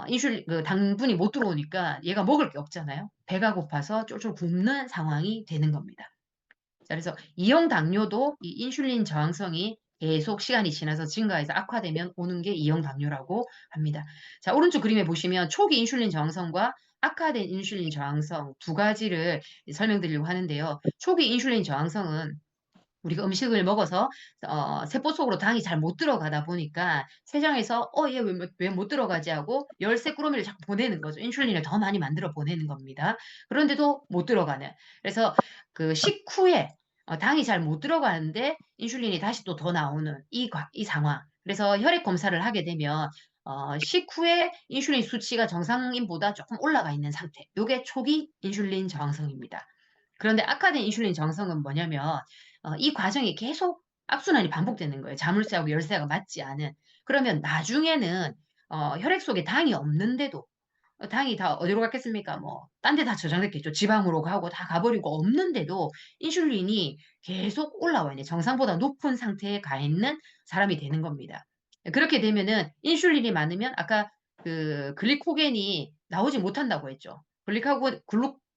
A: 인슐린 그 당분이 못 들어오니까 얘가 먹을 게 없잖아요. 배가 고파서 쫄쫄 굶는 상황이 되는 겁니다. 자, 그래서 이형 당뇨도 이 인슐린 저항성이 계속 시간이 지나서 증가해서 악화되면 오는 게 이형 당뇨라고 합니다. 자, 오른쪽 그림에 보시면 초기 인슐린 저항성과 악화된 인슐린 저항성 두 가지를 설명드리려고 하는데요. 초기 인슐린 저항성은 우리가 음식을 먹어서 세포 속으로 당이 잘 못 들어가다 보니까 췌장에서 얘 왜 못 들어가지 하고 열쇠 꾸러미를 자꾸 보내는 거죠. 인슐린을 더 많이 만들어 보내는 겁니다. 그런데도 못 들어가는. 그래서 그 식후에 당이 잘 못 들어가는데 인슐린이 다시 또 더 나오는 이 상황. 그래서 혈액 검사를 하게 되면 식후에 인슐린 수치가 정상인보다 조금 올라가 있는 상태. 이게 초기 인슐린 저항성입니다. 그런데 악화된 인슐린 저항성은 뭐냐면 이 과정이 계속 악순환이 반복되는 거예요. 자물쇠하고 열쇠가 맞지 않은. 그러면 나중에는 혈액 속에 당이 없는데도 당이 다 어디로 갔겠습니까? 뭐, 딴 데 다 저장됐겠죠. 지방으로 가고 다 가버리고 없는데도 인슐린이 계속 올라와 있는 정상보다 높은 상태에 가 있는 사람이 되는 겁니다. 그렇게 되면은 인슐린이 많으면 아까 그 글리코겐이 나오지 못한다고 했죠.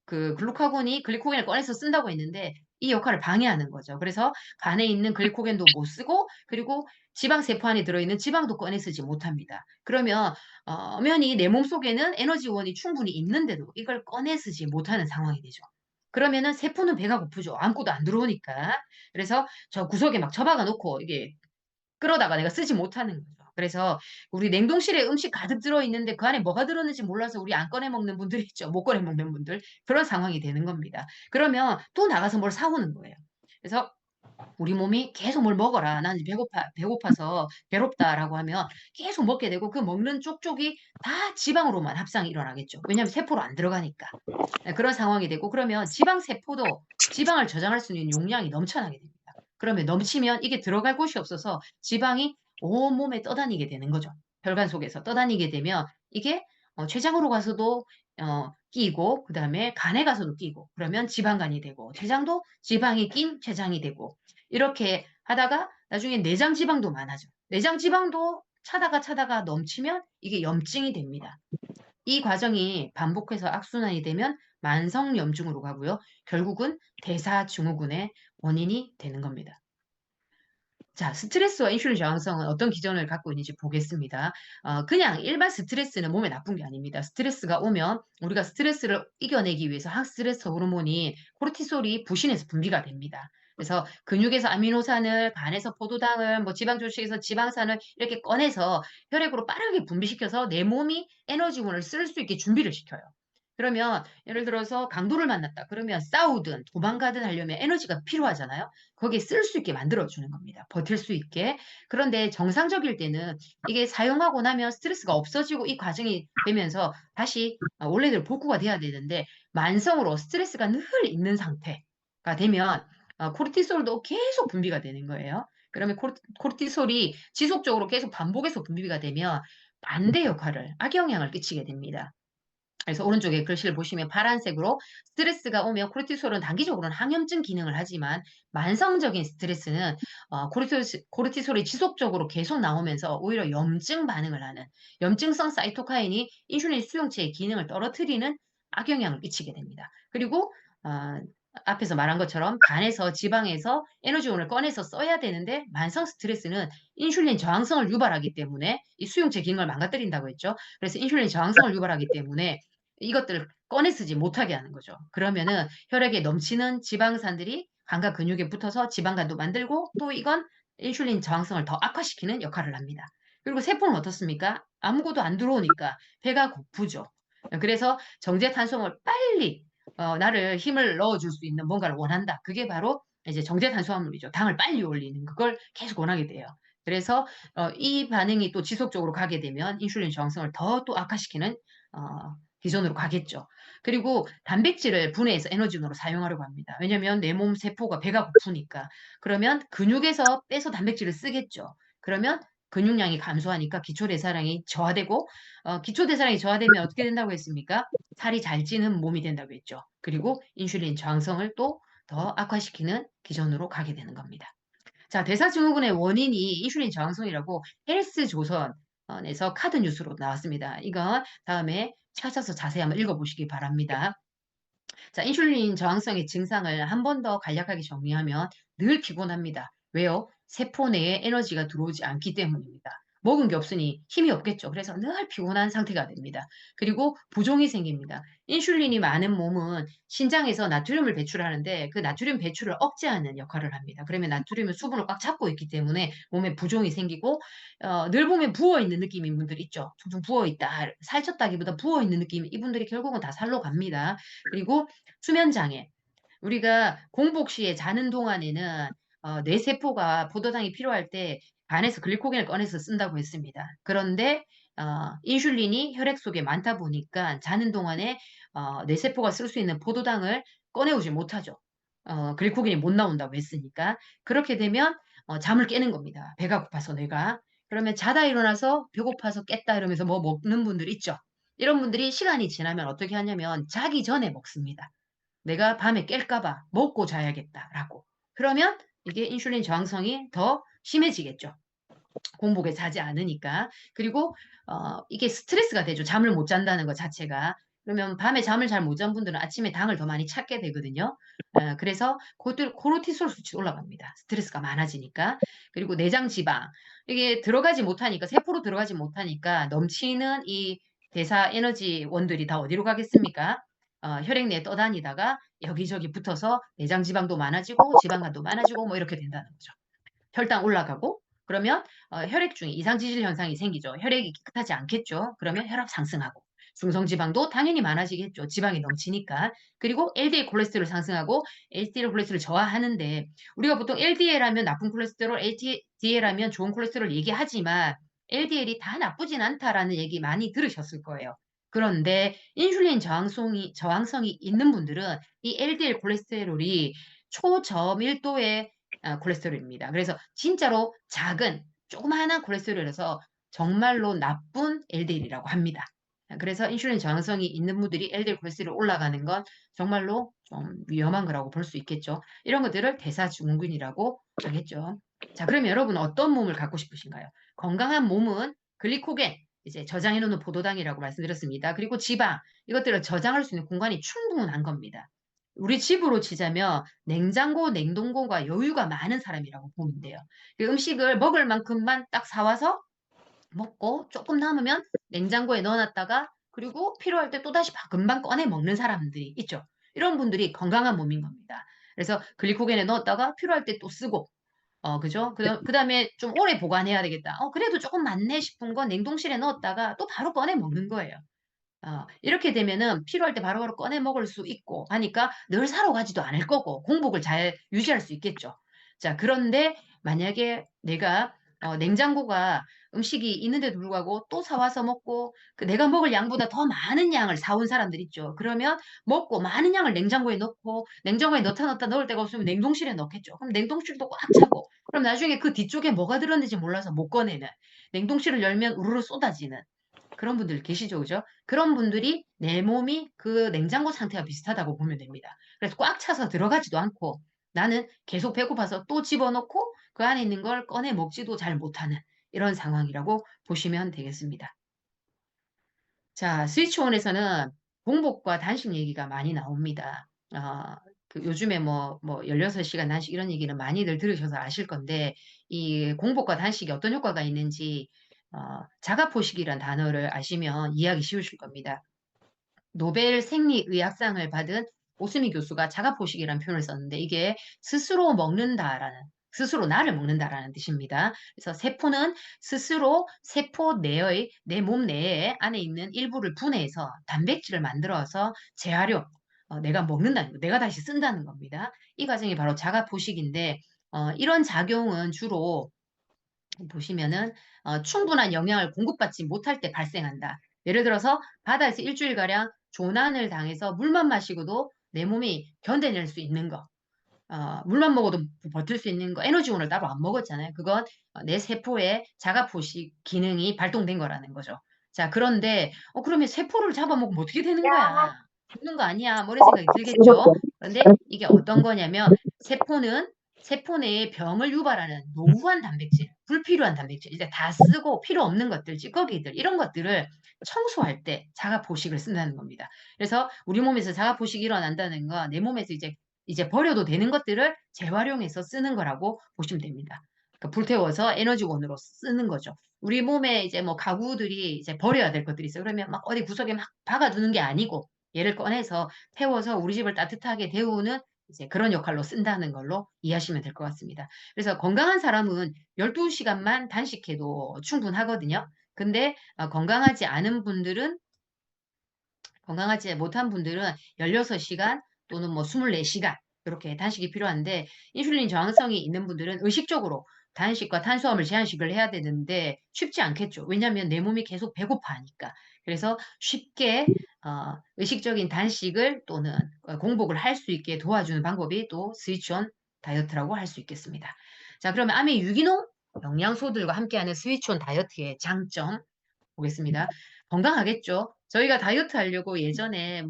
A: 글루카곤이 글리코겐을 꺼내서 쓴다고 했는데 이 역할을 방해하는 거죠. 그래서 간에 있는 글리코겐도 못 쓰고 그리고 지방 세포 안에 들어있는 지방도 꺼내 쓰지 못합니다. 그러면 엄연히 내 몸속에는 에너지원이 충분히 있는데도 이걸 꺼내 쓰지 못하는 상황이 되죠. 그러면은 세포는 배가 고프죠. 아무것도 안 들어오니까. 그래서 저 구석에 막 처박아 놓고 이게 끌어다가 내가 쓰지 못하는 거죠. 그래서 우리 냉동실에 음식 가득 들어있는데 그 안에 뭐가 들었는지 몰라서 우리 안 꺼내 먹는 분들 있죠. 못 꺼내 먹는 분들. 그런 상황이 되는 겁니다. 그러면 또 나가서 뭘 사오는 거예요. 그래서 우리 몸이 계속 뭘 먹어라. 나는 배고파서 괴롭다라고 하면 계속 먹게 되고 그 먹는 쪽쪽이 다 지방으로만 합상이 일어나겠죠. 왜냐하면 세포로 안 들어가니까. 그런 상황이 되고 그러면 지방 세포도 지방을 저장할 수 있는 용량이 넘쳐나게 됩니다. 그러면 넘치면 이게 들어갈 곳이 없어서 지방이 온몸에 떠다니게 되는 거죠. 혈관 속에서 떠다니게 되면 이게 췌장으로 가서도 끼고 그다음에 간에 가서도 끼고 그러면 지방간이 되고 췌장도 지방이 낀 췌장이 되고 이렇게 하다가 나중에 내장 지방도 많아져. 내장 지방도 차다가 넘치면 이게 염증이 됩니다. 이 과정이 반복해서 악순환이 되면 만성염증으로 가고요. 결국은 대사증후군의 원인이 되는 겁니다. 자, 스트레스와 인슐린 저항성은 어떤 기전을 갖고 있는지 보겠습니다. 그냥 일반 스트레스는 몸에 나쁜 게 아닙니다. 스트레스가 오면 우리가 스트레스를 이겨내기 위해서 항스트레스 호르몬인 코르티솔이 부신해서 분비가 됩니다. 그래서 근육에서 아미노산을, 간에서 포도당을, 뭐 지방 조직에서 지방산을 이렇게 꺼내서 혈액으로 빠르게 분비시켜서 내 몸이 에너지원을 쓸 수 있게 준비를 시켜요. 그러면 예를 들어서 강도를 만났다. 그러면 싸우든 도망가든 하려면 에너지가 필요하잖아요. 거기에 쓸 수 있게 만들어 주는 겁니다. 버틸 수 있게. 그런데 정상적일 때는 이게 사용하고 나면 스트레스가 없어지고 이 과정이 되면서 다시 원래대로 복구가 돼야 되는데 만성으로 스트레스가 늘 있는 상태가 되면 코르티솔도 계속 분비가 되는 거예요. 그러면 코르티솔이 지속적으로 계속 반복해서 분비가 되면 반대 역할을, 악영향을 끼치게 됩니다. 그래서 오른쪽에 글씨를 보시면 파란색으로 스트레스가 오면 코르티솔은 단기적으로는 항염증 기능을 하지만 만성적인 스트레스는 코르티솔이 지속적으로 계속 나오면서 오히려 염증 반응을 하는 염증성 사이토카인이 인슐린 수용체의 기능을 떨어뜨리는 악영향을 끼치게 됩니다. 그리고 어, 앞에서 말한 것처럼 간에서 지방에서 에너지원을 꺼내서 써야 되는데 만성 스트레스는 인슐린 저항성을 유발하기 때문에 이 수용체 기능을 망가뜨린다고 했죠. 그래서 인슐린 저항성을 유발하기 때문에 이것들을 꺼내 쓰지 못하게 하는 거죠. 그러면은 혈액에 넘치는 지방산들이 간과 근육에 붙어서 지방간도 만들고 또 이건 인슐린 저항성을 더 악화시키는 역할을 합니다. 그리고 세포는 어떻습니까? 아무것도 안 들어오니까 배가 고프죠. 그래서 정제탄수화물 빨리 나를 힘을 넣어줄 수 있는 뭔가를 원한다. 그게 바로 이제 정제탄수화물이죠. 당을 빨리 올리는 그걸 계속 원하게 돼요. 그래서 이 반응이 또 지속적으로 가게 되면 인슐린 저항성을 더 또 악화시키는 어, 기존으로 가겠죠. 그리고 단백질을 분해해서 에너지원으로 사용하려고 합니다. 왜냐하면 내 몸 세포가 배가 고프니까. 그러면 근육에서 빼서 단백질을 쓰겠죠. 그러면 근육량이 감소하니까 기초대사량이 저하되고 기초대사량이 저하되면 어떻게 된다고 했습니까? 살이 잘 찌는 몸이 된다고 했죠. 그리고 인슐린 저항성을 또 더 악화시키는 기전으로 가게 되는 겁니다. 자, 대사증후군의 원인이 인슐린 저항성이라고 헬스조선에서 카드 뉴스로 나왔습니다. 이건 다음에 찾아서 자세히 한번 읽어보시기 바랍니다. 자, 인슐린 저항성의 증상을 한 번 더 간략하게 정리하면 늘 피곤합니다. 왜요? 세포 내에 에너지가 들어오지 않기 때문입니다. 먹은 게 없으니 힘이 없겠죠. 그래서 늘 피곤한 상태가 됩니다. 그리고 부종이 생깁니다. 인슐린이 많은 몸은 신장에서 나트륨을 배출하는데 그 나트륨 배출을 억제하는 역할을 합니다. 그러면 나트륨은 수분을 꽉 잡고 있기 때문에 몸에 부종이 생기고 늘 보면 부어있는 느낌인 분들 있죠. 퉁퉁 부어있다. 살쪘다기보다 부어있는 느낌 이분들이 결국은 다 살로 갑니다. 그리고 수면 장애. 우리가 공복 시에 자는 동안에는 뇌세포가 포도당이 필요할 때 간에서 글리코겐을 꺼내서 쓴다고 했습니다. 그런데 인슐린이 혈액 속에 많다 보니까 자는 동안에 뇌세포가 쓸 수 있는 포도당을 꺼내오지 못하죠. 글리코겐이 못 나온다고 했으니까. 그렇게 되면 잠을 깨는 겁니다. 배가 고파서 뇌가. 그러면 자다 일어나서 배고파서 깼다 이러면서 뭐 먹는 분들 있죠. 이런 분들이 시간이 지나면 어떻게 하냐면 자기 전에 먹습니다. 내가 밤에 깰까 봐 먹고 자야겠다라고. 그러면 이게 인슐린 저항성이 더 심해지겠죠. 공복에 자지 않으니까. 그리고 이게 스트레스가 되죠. 잠을 못 잔다는 것 자체가. 그러면 밤에 잠을 잘 못 잔 분들은 아침에 당을 더 많이 찾게 되거든요. 그래서 코르티솔 수치가 올라갑니다. 스트레스가 많아지니까. 그리고 내장 지방. 이게 들어가지 못하니까 세포로 들어가지 못하니까 넘치는 이 대사 에너지 원들이 다 어디로 가겠습니까? 혈액 내에 떠다니다가 여기저기 붙어서 내장 지방도 많아지고 지방간도 많아지고 뭐 이렇게 된다는 거죠. 혈당 올라가고 그러면 혈액 중에 이상 지질 현상이 생기죠. 혈액이 깨끗하지 않겠죠. 그러면 혈압 상승하고 중성지방도 당연히 많아지겠죠. 지방이 넘치니까. 그리고 LDL 콜레스테롤 상승하고 LDL 콜레스테롤 저하하는데 우리가 보통 LDL 하면 나쁜 콜레스테롤, LDL 하면 좋은 콜레스테롤 얘기하지만 LDL이 다 나쁘진 않다라는 얘기 많이 들으셨을 거예요. 그런데 인슐린 저항성이 있는 분들은 이 LDL 콜레스테롤이 초저밀도의 콜레스테롤입니다. 그래서 진짜로 작은 조그마한 콜레스테롤이라서 정말로 나쁜 LDL이라고 합니다. 그래서 인슐린 저항성이 있는 분들이 LDL 콜레스테롤 올라가는 건 정말로 좀 위험한 거라고 볼 수 있겠죠. 이런 것들을 대사증후군이라고 하겠죠. 자, 그러면 여러분 어떤 몸을 갖고 싶으신가요? 건강한 몸은 글리코겐, 이제 저장해 놓는 포도당이라고 말씀드렸습니다. 그리고 지방, 이것들을 저장할 수 있는 공간이 충분한 겁니다. 우리 집으로 치자면 냉장고, 냉동고가 여유가 많은 사람이라고 보면 돼요. 그 음식을 먹을 만큼만 딱 사와서 먹고 조금 남으면 냉장고에 넣어놨다가 그리고 필요할 때 또다시 금방 꺼내 먹는 사람들이 있죠. 이런 분들이 건강한 몸인 겁니다. 그래서 글리코겐에 넣었다가 필요할 때 또 쓰고 그죠? 그다음에 좀 오래 보관해야 되겠다. 그래도 조금 많네 싶은 건 냉동실에 넣었다가 또 바로 꺼내 먹는 거예요. 이렇게 되면은 필요할 때 바로바로 꺼내 먹을 수 있고 하니까 늘 사러 가지도 않을 거고 공복을 잘 유지할 수 있겠죠. 자, 그런데 만약에 내가 냉장고가 음식이 있는데도 불구하고 또 사와서 먹고 내가 먹을 양보다 더 많은 양을 사온 사람들 있죠. 그러면 먹고 많은 양을 냉장고에 넣고 냉장고에 넣다 넣을 데가 없으면 냉동실에 넣겠죠. 그럼 냉동실도 꽉 차고 그럼 나중에 그 뒤쪽에 뭐가 들었는지 몰라서 못 꺼내는 냉동실을 열면 우르르 쏟아지는 그런 분들 계시죠, 그죠? 그런 분들이 내 몸이 그 냉장고 상태와 비슷하다고 보면 됩니다. 그래서 꽉 차서 들어가지도 않고 나는 계속 배고파서 또 집어넣고 그 안에 있는 걸 꺼내 먹지도 잘 못하는 이런 상황이라고 보시면 되겠습니다. 자, 스위치온에서는 공복과 단식 얘기가 많이 나옵니다. 요즘에 뭐 16시간 단식 이런 얘기는 많이들 들으셔서 아실 건데, 이 공복과 단식이 어떤 효과가 있는지, 자가포식이란 단어를 아시면 이해하기 쉬우실 겁니다. 노벨 생리의학상을 받은 오스미 교수가 자가포식이라는 표현을 썼는데 이게 스스로 나를 먹는다라는 뜻입니다. 그래서 세포는 스스로 세포 내의 내 몸 내에 안에 있는 일부를 분해해서 단백질을 만들어서 재활용, 내가 먹는다는 거, 내가 다시 쓴다는 겁니다. 이 과정이 바로 자가포식인데 이런 작용은 주로 보시면은 충분한 영양을 공급받지 못할 때 발생한다. 예를 들어서 바다에서 일주일가량 조난을 당해서 물만 마시고도 내 몸이 견뎌낼 수 있는 거. 물만 먹어도 버틸 수 있는 거, 에너지원을 따로 안 먹었잖아요. 그건 내 세포의 자가포식 기능이 발동된 거라는 거죠. 자, 그런데 그러면 세포를 잡아먹으면 어떻게 되는 거야? 죽는 거 아니야? 뭐 이런 생각이 들겠죠. 그런데 이게 어떤 거냐면 세포 내에 병을 유발하는 노후한 단백질, 불필요한 단백질, 이제 다 쓰고 필요 없는 것들, 찌꺼기들 이런 것들을 청소할 때 자가포식을 쓴다는 겁니다. 그래서 우리 몸에서 자가포식이 일어난다는 건 내 몸에서 이제 버려도 되는 것들을 재활용해서 쓰는 거라고 보시면 됩니다. 그러니까 불태워서 에너지원으로 쓰는 거죠. 우리 몸에 이제 뭐 가구들이 이제 버려야 될 것들이 있어요. 그러면 막 어디 구석에 막 박아두는 게 아니고 얘를 꺼내서 태워서 우리 집을 따뜻하게 데우는 이제 그런 역할로 쓴다는 걸로 이해하시면 될 것 같습니다. 그래서 건강한 사람은 12시간만 단식해도 충분하거든요. 근데 건강하지 못한 분들은 16시간 또는 뭐 24시간 이렇게 단식이 필요한데 인슐린 저항성이 있는 분들은 의식적으로 단식과 탄수화물 제한식을 해야 되는데 쉽지 않겠죠. 왜냐하면 내 몸이 계속 배고파하니까. 그래서 쉽게 의식적인 단식을 또는 공복을 할 수 있게 도와주는 방법이 또 스위치온 다이어트라고 할 수 있겠습니다. 자, 그러면 암의 유기농 영양소들과 함께하는 스위치온 다이어트의 장점 보겠습니다. 건강하겠죠. 저희가 다이어트 하려고 예전에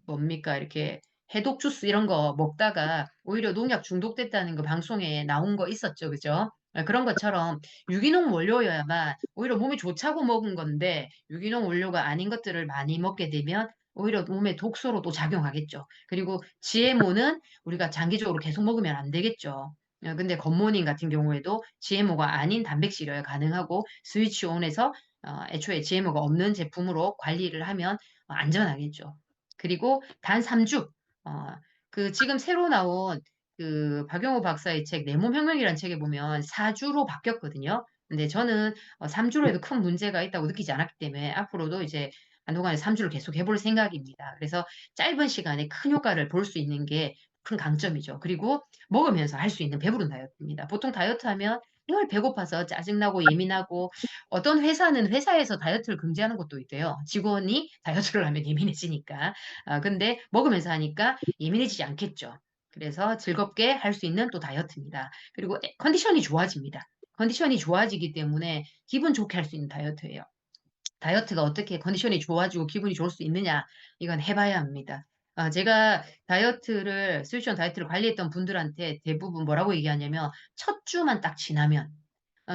A: 뭡니까 이렇게 해독 주스 이런 거 먹다가 오히려 농약 중독됐다는 거 방송에 나온 거 있었죠. 그죠? 그런 것처럼 유기농 원료여야만 오히려 몸이 좋자고 먹은 건데 유기농 원료가 아닌 것들을 많이 먹게 되면 오히려 몸에 독소로 또 작용하겠죠. 그리고 GMO는 우리가 장기적으로 계속 먹으면 안 되겠죠. 근데 굿모닝 같은 경우에도 GMO가 아닌 단백질이어야 가능하고 스위치온에서 애초에 GMO가 없는 제품으로 관리를 하면 안전하겠죠. 그리고 단 3주, 지금 새로 나온 박용호 박사의 책, 내 몸 혁명이라는 책에 보면 4주로 바뀌었거든요. 근데 저는 3주로 해도 큰 문제가 있다고 느끼지 않았기 때문에 앞으로도 이제 한동안에 3주를 계속 해볼 생각입니다. 그래서 짧은 시간에 큰 효과를 볼 수 있는 게 큰 강점이죠. 그리고 먹으면서 할 수 있는 배부른 다이어트입니다. 보통 다이어트 하면 늘 배고파서 짜증나고 예민하고 어떤 회사는 회사에서 다이어트를 금지하는 것도 있대요. 직원이 다이어트를 하면 예민해지니까. 근데 먹으면서 하니까 예민해지지 않겠죠. 그래서 즐겁게 할 수 있는 또 다이어트입니다. 그리고 컨디션이 좋아집니다. 컨디션이 좋아지기 때문에 기분 좋게 할 수 있는 다이어트예요. 다이어트가 어떻게 컨디션이 좋아지고 기분이 좋을 수 있느냐 이건 해 봐야 합니다. 제가 다이어트를 스위치 온 다이어트를 관리했던 분들한테 대부분 뭐라고 얘기하냐면 "첫 주만 딱 지나면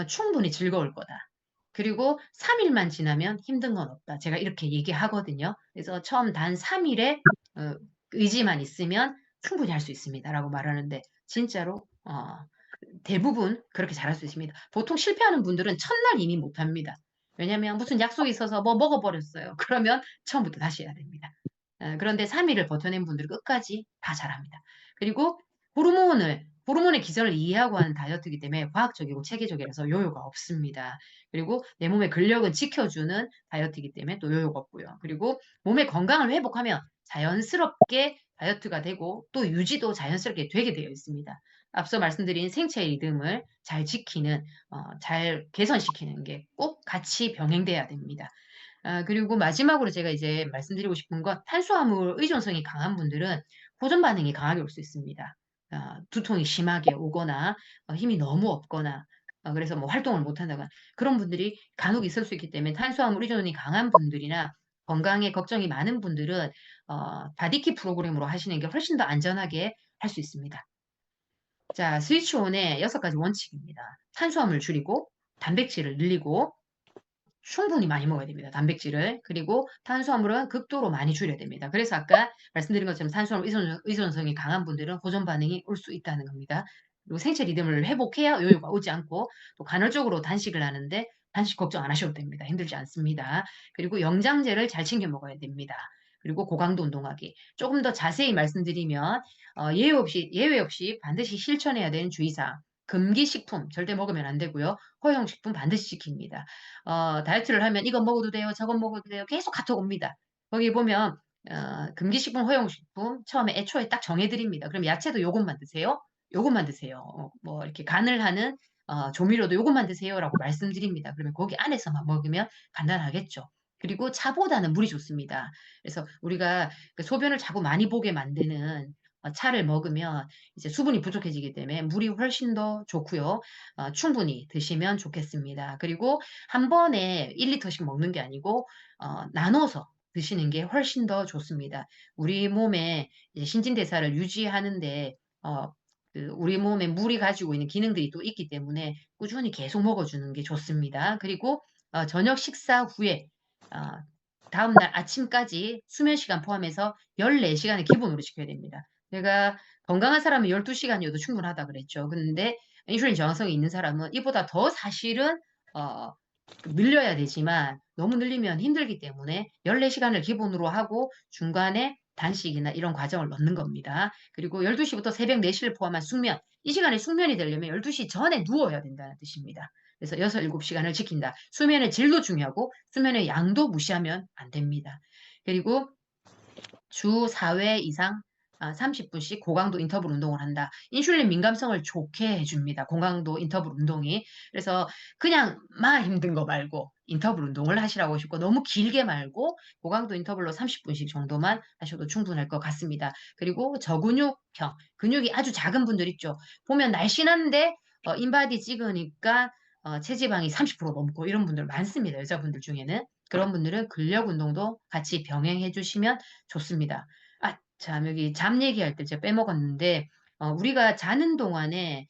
A: 충분히 즐거울 거다. 그리고 3 일만 지나면 힘든 건 없다." 제가 이렇게 얘기하거든요. 그래서 처음 단 3 일의 어 의지만 있으면 "충분히 할 수 있습니다."라고 말하는데 진짜로 대부분 그렇게 잘할 수 있습니다. 보통 실패하는 분들은 첫날 이미 못합니다. 왜냐하면 무슨 약속이 있어서 뭐 먹어 버렸어요. 그러면 처음부터 다시 해야 됩니다. 그런데 3 일을 버텨낸 분들은 끝까지 다 잘합니다. 그리고 호르몬의 기전을 이해하고 하는 다이어트이기 때문에 과학적이고 체계적이라서 요요가 없습니다. 그리고 내 몸의 근력은 지켜주는 다이어트이기 때문에 또 요요가 없고요. 그리고 몸의 건강을 회복하면 자연스럽게 다이어트가 되고 또 유지도 자연스럽게 되게 되어 있습니다. 앞서 말씀드린 생체 리듬을 잘 지키는 잘 개선시키는 게 꼭 같이 병행돼야 됩니다. 그리고 마지막으로 제가 이제 말씀드리고 싶은 건 탄수화물 의존성이 강한 분들은 호전 반응이 강하게 올 수 있습니다. 두통이 심하게 오거나 힘이 너무 없거나 그래서 뭐 활동을 못 한다거나 그런 분들이 간혹 있을 수 있기 때문에 탄수화물 의존이 강한 분들이나 건강에 걱정이 많은 분들은 바디키 프로그램으로 하시는 게 훨씬 더 안전하게 할 수 있습니다. 자, 스위치온의 6 가지 원칙입니다. 탄수화물 줄이고 단백질을 늘리고 충분히 많이 먹어야 됩니다, 단백질을. 그리고 탄수화물은 극도로 많이 줄여야 됩니다. 그래서 아까 말씀드린 것처럼 탄수화물 의존성이 강한 분들은 호전 반응이 올 수 있다는 겁니다. 그리고 생체 리듬을 회복해야 요요가 오지 않고 또 간헐적으로 단식을 하는데 단식 걱정 안 하셔도 됩니다. 힘들지 않습니다. 그리고 영양제를 잘 챙겨 먹어야 됩니다. 그리고 고강도 운동하기. 조금 더 자세히 말씀드리면 예외 없이 반드시 실천해야 되는 주의사항. 금기식품 절대 먹으면 안 되고요. 허용식품 반드시 지킵니다. 다이어트를 하면 "이거 먹어도 돼요. 저거 먹어도 돼요." 계속 카톡 옵니다. 거기 보면 금기식품, 허용식품 처음에 애초에 딱 정해 드립니다. 그럼 야채도 요것만 드세요. 요것만 드세요. 뭐 이렇게 간을 하는 조미료도 요것만 드세요라고 말씀드립니다. 그러면 거기 안에서만 먹으면 간단하겠죠. 그리고 차보다는 물이 좋습니다. 그래서 우리가 그 소변을 자꾸 많이 보게 만드는 차를 먹으면 이제 수분이 부족해지기 때문에 물이 훨씬 더 좋고요. 충분히 드시면 좋겠습니다. 그리고 한 번에 1 리터씩 먹는 게 아니고 나눠서 드시는 게 훨씬 더 좋습니다. 우리 몸의 이제 신진대사를 유지하는 데 우리 몸에 물이 가지고 있는 기능들이 또 있기 때문에 꾸준히 계속 먹어 주는 게 좋습니다. 그리고 저녁 식사 후에 어 다음날 아침까지 수면 시간 포함해서 14 시간을 기본으로 지켜야 됩니다. 제가 건강한 사람은 12 시간이어도 충분하다 그랬죠. 근데 인슐린 저항성이 있는 사람은 이보다 더 사실은 어 늘려야 되지만 너무 늘리면 힘들기 때문에 14 시간을 기본으로 하고 중간에 단식이나 이런 과정을 넣는 겁니다. 그리고 12 시부터 새벽 4 시를 포함한 숙면, 이 시간에 숙면이 되려면 12시 전에 누워야 된다는 뜻입니다. 그래서 6-7 시간을 지킨다. 수면의 질도 중요하고 수면의 양도 무시하면 안 됩니다. 그리고 주 4회 이상 30 분씩 고강도 인터벌 운동을 한다. 인슐린 민감성을 좋게 해 줍니다, 고강도 인터벌 운동이. 그래서 그냥 막 힘든 거 말고 인터벌 운동을 하시라고 싶고 너무 길게 말고 고강도 인터벌로 30 분씩 정도만 하셔도 충분할 것 같습니다. 그리고 저근육형, 근육이 아주 작은 분들 있죠. 보면 날씬한데 인바디 찍으니까 체지방이 30% 넘고 이런 분들 많습니다, 여자분들 중에는. 그런 분들은 근력 운동도 같이 병행해 주시면 좋습니다. 참 여기 잠 얘기할 때 제가 빼먹었는데 우리가 자는 동안에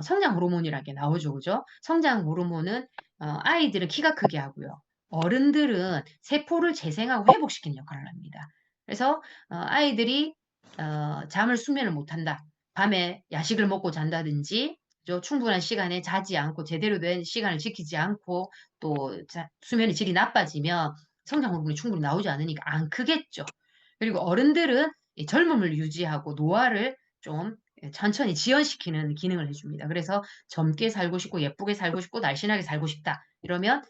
A: 성장 호르몬이라는 게 나오죠. 그죠? 성장 호르몬은 아이들은 키가 크게 하고요. 어른들은 세포를 재생하고 회복시키는 역할을 합니다. 그래서 아이들이 잠을 수면을 못 한다. 밤에 야식을 먹고 잔다든지 그죠? 충분한 시간에 자지 않고 제대로 된 시간을 지키지 않고 또 수면의 질이 나빠지면 성장 호르몬이 충분히 나오지 않으니까 안 크겠죠. 그리고 어른들은 이 젊음을 유지하고 노화를 좀 천천히 지연시키는 기능을 해 줍니다. 그래서 젊게 살고 싶고 예쁘게 살고 싶고 날씬하게 살고 싶다. 이러면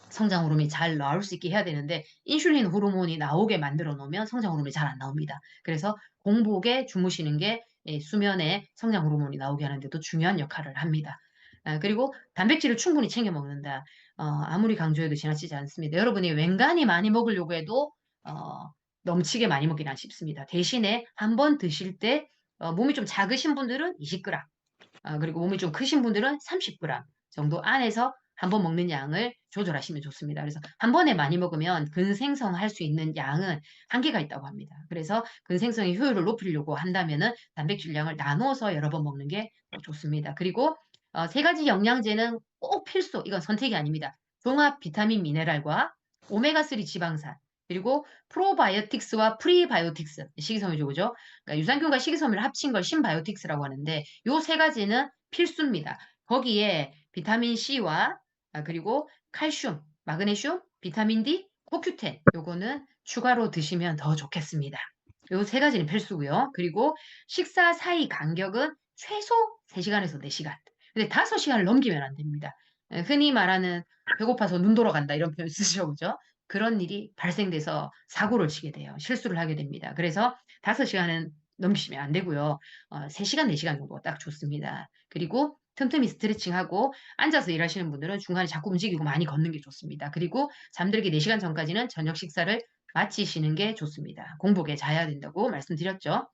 A: 성장 호르몬이 잘 나올 수 있게 해야 되는데 인슐린 호르몬이 나오게 만들어 놓으면 성장 호르몬이 잘 안 나옵니다. 그래서 공복에 주무시는 게 이 수면에 성장 호르몬이 나오게 하는 데도 중요한 역할을 합니다. 그리고 단백질을 충분히 챙겨 먹는다. 아무리 강조해도 지나치지 않습니다. 여러분이 웬간히 많이 먹으려고 해도 넘치게 많이 먹기는 쉽습니다. 대신에 한 번 드실 때 몸이 좀 작으신 분들은 20 그램 그리고 몸이 좀 크신 분들은 30 그램 정도 안에서 한 번 먹는 양을 조절하시면 좋습니다. 그래서 한 번에 많이 먹으면 근생성할 수 있는 양은 한계가 있다고 합니다. 그래서 근생성의 효율을 높이려고 한다면은 단백질량을 나눠서 여러 번 먹는 게 더 좋습니다. 그리고 세 가지 영양제는 꼭 필수, 이건 선택이 아닙니다. 종합 비타민 미네랄과 오메가3 지방산, 그리고 프로바이오틱스와 프리바이오틱스, 식이섬유죠. 그러니까 유산균과 식이섬유를 합친 걸 신바이오틱스라고 하는데 요 세 가지는 필수입니다. 거기에 비타민 C와 그리고 칼슘, 마그네슘, 비타민 D, 코큐텐 요거는 추가로 드시면 더 좋겠습니다. 요 세 가지는 필수고요. 그리고 식사 사이 간격은 최소 3시간에서 4시간. 근데 5시간을 넘기면 안 됩니다. 흔히 말하는 배고파서 눈 돌아간다 이런 표현 쓰죠. 그죠? 그런 일이 발생돼서 사고를 치게 돼요. 실수를 하게 됩니다. 그래서 5시간은 넘기시면 안 되고요. 3시간, 4시간 정도가 딱 좋습니다. 그리고 틈틈이 스트레칭하고 앉아서 일하시는 분들은 중간에 자꾸 움직이고 많이 걷는 게 좋습니다. 그리고 잠들기 4시간 전까지는 저녁 식사를 마치시는 게 좋습니다. 공복에 자야 된다고 말씀드렸죠.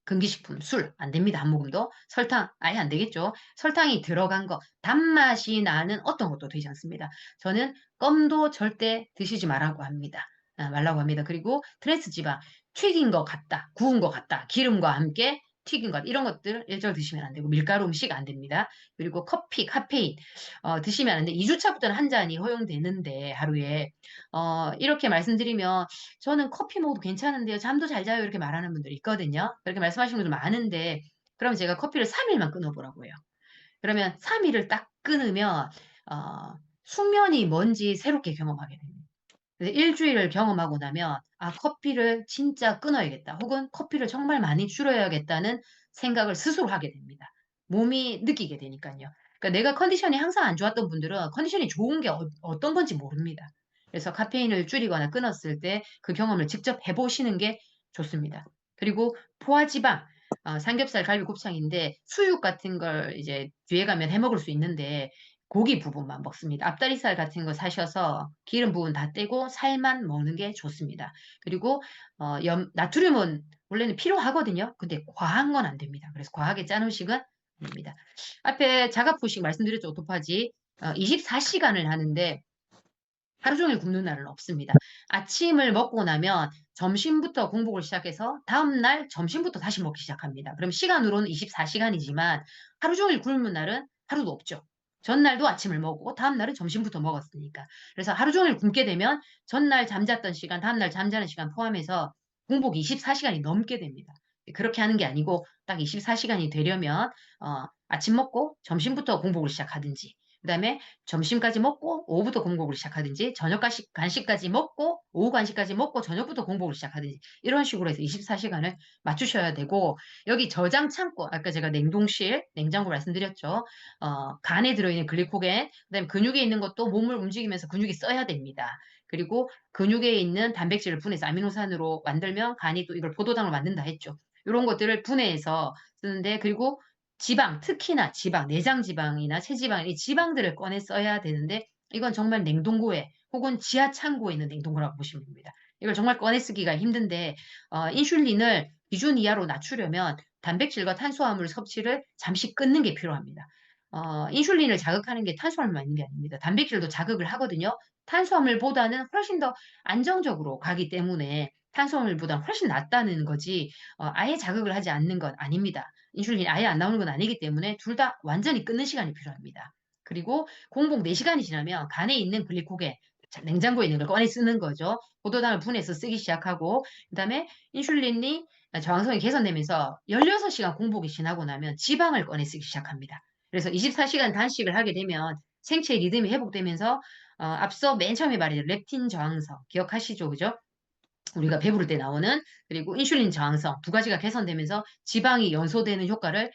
A: 금기식품, 술 안 됩니다. 한 모금도. 설탕 아예 안 되겠죠. 설탕이 들어간 거, 단맛이 나는 어떤 것도 되지 않습니다. 저는 껌도 절대 드시지 말라고 합니다. 말라고 합니다. 그리고 트랜스 지방, 튀긴 것 같다, 구운 것 같다, 기름과 함께 튀긴 것 이런 것들 일절 드시면 안 되고 밀가루 음식 안 됩니다. 그리고 커피, 카페인 드시면 안 돼. 2주차부터는 한 잔이 허용되는데 하루에 이렇게 말씀드리면 저는 커피 먹어도 괜찮은데요. 잠도 잘 자요. 이렇게 말하는 분들이 있거든요. 그렇게 말씀하시는 분들 많은데 그러면 제가 커피를 3일만 끊어보라고 해요. 그러면 3일을 딱 끊으면 숙면이 뭔지 새롭게 경험하게 됩니다. 그래서 일주일을 경험하고 나면 '아 커피를 진짜 끊어야겠다.' 혹은 '커피를 정말 많이 줄여야겠다.'는 생각을 스스로 하게 됩니다. 몸이 느끼게 되니깐요. 그러니까 내가 컨디션이 항상 안 좋았던 분들은 컨디션이 좋은 게 어떤 건지 모릅니다. 그래서 카페인을 줄이거나 끊었을 때 그 경험을 직접 해 보시는 게 좋습니다. 그리고 포화지방 삼겹살, 갈비, 곱창인데 수육 같은 걸 이제 뒤에 가면 해 먹을 수 있는데 고기 부분만 먹습니다. 앞다리살 같은 거 사셔서 기름 부분 다 떼고 살만 먹는 게 좋습니다. 그리고 나트륨은 원래는 필요하거든요. 근데 과한 건 안 됩니다. 그래서 과하게 짠 음식은 안 됩니다. 앞에 자가포식 말씀드렸죠, 오토파지. 24시간을 하는데 하루 종일 굶는 날은 없습니다. 아침을 먹고 나면 점심부터 공복을 시작해서 다음날 점심부터 다시 먹기 시작합니다. 그럼 시간으로는 24시간이지만 하루 종일 굶는 날은 하루도 없죠. 전날도 아침을 먹고 다음날은 점심부터 먹었으니까. 그래서 하루 종일 굶게 되면 전날 잠잤던 시간, 다음날 잠자는 시간 포함해서 공복 24시간이 넘게 됩니다. 그렇게 하는 게 아니고 딱 24시간이 되려면 아침 먹고 점심부터 공복을 시작하든지 그다음에 점심까지 먹고 오후부터 공복을 시작하든지 저녁 간식까지 먹고 오후 간식까지 먹고 저녁부터 공복을 시작하든지 이런 식으로 해서 24시간을 맞추셔야 되고 여기 저장 창고 아까 제가 냉동실, 냉장고 말씀드렸죠. 간에 들어있는 글리코겐 그다음에 근육에 있는 것도 몸을 움직이면서 근육이 써야 됩니다. 그리고 근육에 있는 단백질을 분해해서 아미노산으로 만들면 간이 또 이걸 포도당으로 만든다 했죠. 요런 것들을 분해해서 쓰는데 그리고 지방, 특히나 지방, 내장 지방이나 체지방 이 지방들을 꺼내 써야 되는데 이건 정말 냉동고에 혹은 지하 창고에 있는 냉동고라고 보시면 됩니다. 이걸 정말 꺼내 쓰기가 힘든데 인슐린을 기준 이하로 낮추려면 단백질과 탄수화물 섭취를 잠시 끊는 게 필요합니다. 인슐린을 자극하는 게 탄수화물만 있는 게 아닙니다. 단백질도 자극을 하거든요. 탄수화물보다는 훨씬 더 안정적으로 가기 때문에 탄수화물보다 훨씬 낫다는 거지 아예 자극을 하지 않는 건 아닙니다. 인슐린이 아예 안 나오는 건 아니기 때문에 둘 다 완전히 끊는 시간이 필요합니다. 그리고 공복 4시간이 지나면 간에 있는 글리코겐 냉장고에 있는 걸 꺼내 쓰는 거죠. 포도당을 분해서 쓰기 시작하고 그다음에 인슐린이 저항성이 개선되면서 16시간 공복이 지나고 나면 지방을 꺼내 쓰기 시작합니다. 그래서 24시간 단식을 하게 되면 생체 리듬이 회복되면서 앞서 맨 처음에 말했던 렙틴 저항성 기억하시죠? 그죠? 우리가 배부를 때 나오는 그리고 인슐린 저항성 두 가지가 개선되면서 지방이 연소되는 효과를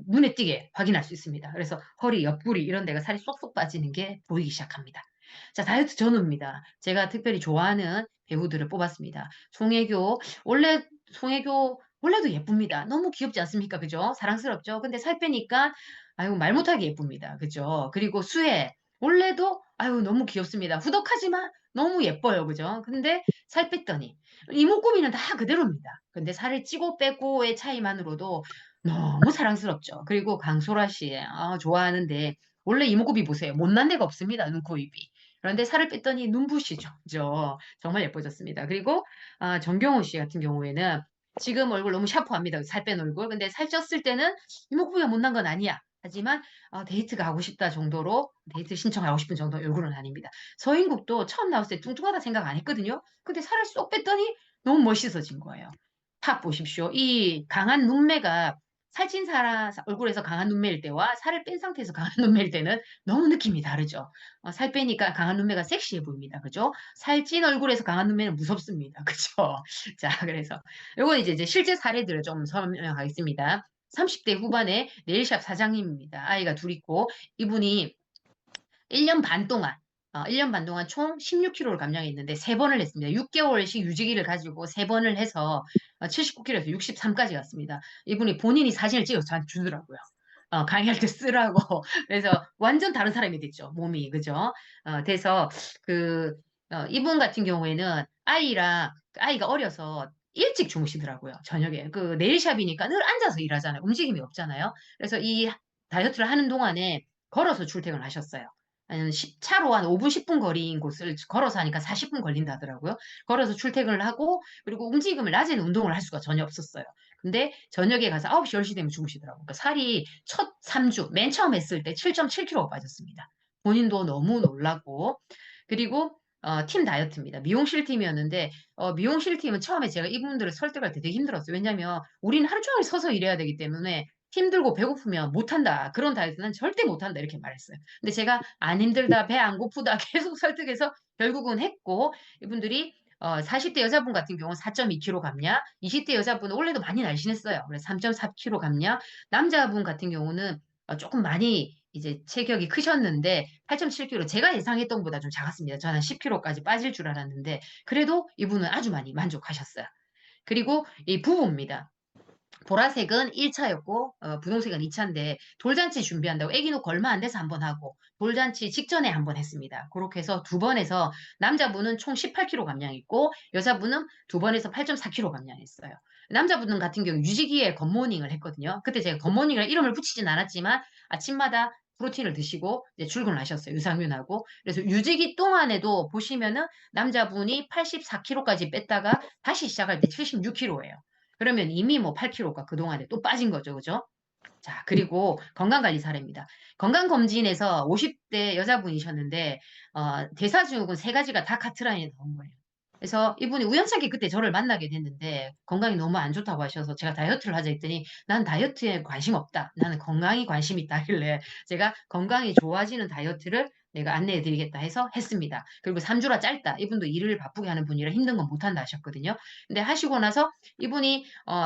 A: 눈에 띄게 확인할 수 있습니다. 그래서 허리, 옆구리 이런 데가 살이 쏙쏙 빠지는 게 보이기 시작합니다. 자, 다이어트 전후입니다. 제가 특별히 좋아하는 배우들을 뽑았습니다. 송혜교, 원래 송혜교 원래도 예쁩니다. 너무 귀엽지 않습니까? 그죠? 사랑스럽죠? 근데 살 빼니까 아유 말 못하게 예쁩니다. 그죠? 그리고 수혜 원래도 아유 너무 귀엽습니다. 후덕하지만 너무 예뻐요. 그죠? 근데 살 뺐더니 이목구비는 다 그대로입니다. 근데 살을 찌고 빼고의 차이만으로도 너무 사랑스럽죠. 그리고 강소라 씨 좋아하는데 원래 이목구비 보세요. 못난 데가 없습니다. 눈, 코, 입이. 그런데 살을 뺐더니 눈부시죠. 그죠? 정말 예뻐졌습니다. 그리고 정경호 씨 같은 경우에는 지금 얼굴 너무 샤프합니다. 살 뺀 얼굴. 근데 살쪘을 때는 이목구비가 못난 건 아니야. 하지만 데이트가 하고 싶다 정도로 데이트 신청하고 싶은 정도 얼굴은 아닙니다. 서인국도 처음 나왔을 때 뚱뚱하다 생각 안 했거든요. 근데 살을 쏙 뺐더니 너무 멋있어진 거예요. 탑 보십시오. 이 강한 눈매가 살찐 사람 얼굴에서 강한 눈매일 때와 살을 뺀 상태에서 강한 눈매일 때는 너무 느낌이 다르죠. 살 빼니까 강한 눈매가 섹시해 보입니다. 그죠? 살찐 얼굴에서 강한 눈매는 무섭습니다. 그죠? 자, 그래서 요건 이제 실제 사례들을 좀 설명하겠습니다. 30대 후반의 네일샵 사장님입니다. 아이가 둘 있고 이분이 1년 반 동안 1년 반 동안 총 16kg를 감량했는데 3번을 했습니다. 6개월씩 유지기를 가지고 3번을 해서 79kg에서 63까지 갔습니다. 이분이 본인이 사진을 찍어서 저한테 주더라고요. 강의할 때 쓰라고. 그래서 완전 다른 사람이 됐죠. 몸이. 그죠? 돼서 그 이분 같은 경우에는 아이가 어려서 일찍 주무시더라고요. 저녁에. 그 네일샵이니까 늘 앉아서 일하잖아요. 움직임이 없잖아요. 그래서 이 다이어트를 하는 동안에 걸어서 출퇴근을 하셨어요. 차로 한 5분, 10분 거리인 곳을 걸어서 하니까 40분 걸린다 하더라고요. 걸어서 출퇴근을 하고, 그리고 움직임을, 낮에는 운동을 할 수가 전혀 없었어요. 근데 저녁에 가서 9시, 10시 되면 주무시더라고요. 그러니까 살이 첫 3주, 맨 처음 했을 때 7.7kg가 빠졌습니다. 본인도 너무 놀라고, 그리고 팀 다이어트입니다. 미용실 팀이었는데, 미용실 팀은 처음에 제가 이분들을 설득할 때 되게 힘들었어요. 왜냐면, 우리는 하루 종일 서서 일해야 되기 때문에, 힘들고 배고프면 못한다. 그런 다이어트는 절대 못한다. 이렇게 말했어요. 근데 제가 안 힘들다, 배 안 고프다 계속 설득해서 결국은 했고, 이분들이 40대 여자분 같은 경우는 4.2kg 감량, 20대 여자분은 원래도 많이 날씬했어요. 그래서 3.4kg 감량, 남자분 같은 경우는 조금 많이 이제 체격이 크셨는데 8.7kg, 제가 예상했던 것보다 좀 작았습니다. 저는 10kg까지 빠질 줄 알았는데 그래도 이분은 아주 많이 만족하셨어요. 그리고 이 부부입니다. 보라색은 1차였고 분홍색은 2차인데 돌잔치 준비한다고 애기 놓고 얼마 안 돼서 한 번 하고 돌잔치 직전에 한 번 했습니다. 그렇게 해서 두 번 해서 남자분은 총 18kg 감량했고 여자분은 두 번 해서 8.4kg 감량했어요. 남자분 같은 경우 유지기에 굿모닝을 했거든요. 그때 제가 굿모닝을 이름을 붙이진 않았지만 아침마다 프로틴을 드시고 이제 출근을 하셨어요. 유산균하고. 그래서 유지기 동안에도 보시면은 남자분이 84kg까지 뺐다가 다시 시작할 때 76kg예요. 그러면 이미 뭐 8kg가 그동안에 또 빠진 거죠. 그죠? 자, 그리고 건강관리 사례입니다. 건강검진에서 50대 여자분이셨는데, 대사증후군 3가지가 다 카트라인에 나온 거예요. 그래서 이분이 우연찮게 그때 저를 만나게 됐는데, 건강이 너무 안 좋다고 하셔서 제가 다이어트를 하자 했더니, 난 다이어트에 관심 없다. 나는 건강이 관심 있다 하길래, 제가 건강이 좋아지는 다이어트를 내가 안내해 드리겠다 해서 했습니다. 그리고 3주라 짧다. 이분도 일을 바쁘게 하는 분이라 힘든 건 못한다 하셨거든요. 근데 하시고 나서 이분이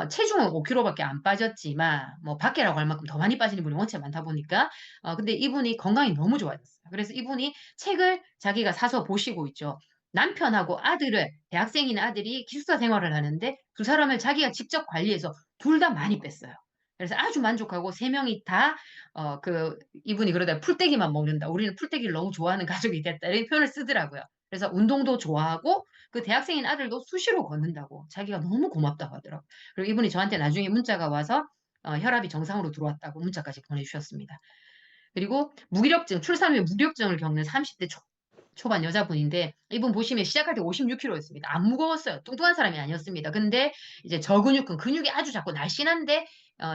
A: 체중은 5kg밖에 안 빠졌지만 뭐 밖에라고 할 만큼 더 많이 빠지는 분이 원체 많다 보니까 근데 이분이 건강이 너무 좋아졌어요. 그래서 이분이 책을 자기가 사서 보시고 있죠. 남편하고 아들을 대학생인 아들이 기숙사 생활을 하는데 두 사람을 자기가 직접 관리해서 둘 다 많이 뺐어요. 그래서 아주 만족하고 세 명이 다 이분이 그러다 풀떼기만 먹는다. 우리는 풀떼기를 너무 좋아하는 가족이 됐다. 이런 표현을 쓰더라고요. 그래서 운동도 좋아하고 그 대학생인 아들도 수시로 걷는다고 자기가 너무 고맙다고 하더라고요. 그리고 이분이 저한테 나중에 문자가 와서 혈압이 정상으로 들어왔다고 문자까지 보내주셨습니다. 그리고 무기력증, 출산 후에 무기력증을 겪는 30대 초반 여자분인데 이분 보시면 시작할 때 56kg였습니다. 안 무거웠어요. 뚱뚱한 사람이 아니었습니다. 근데 이제 저근육근 근육이 아주 작고 날씬한데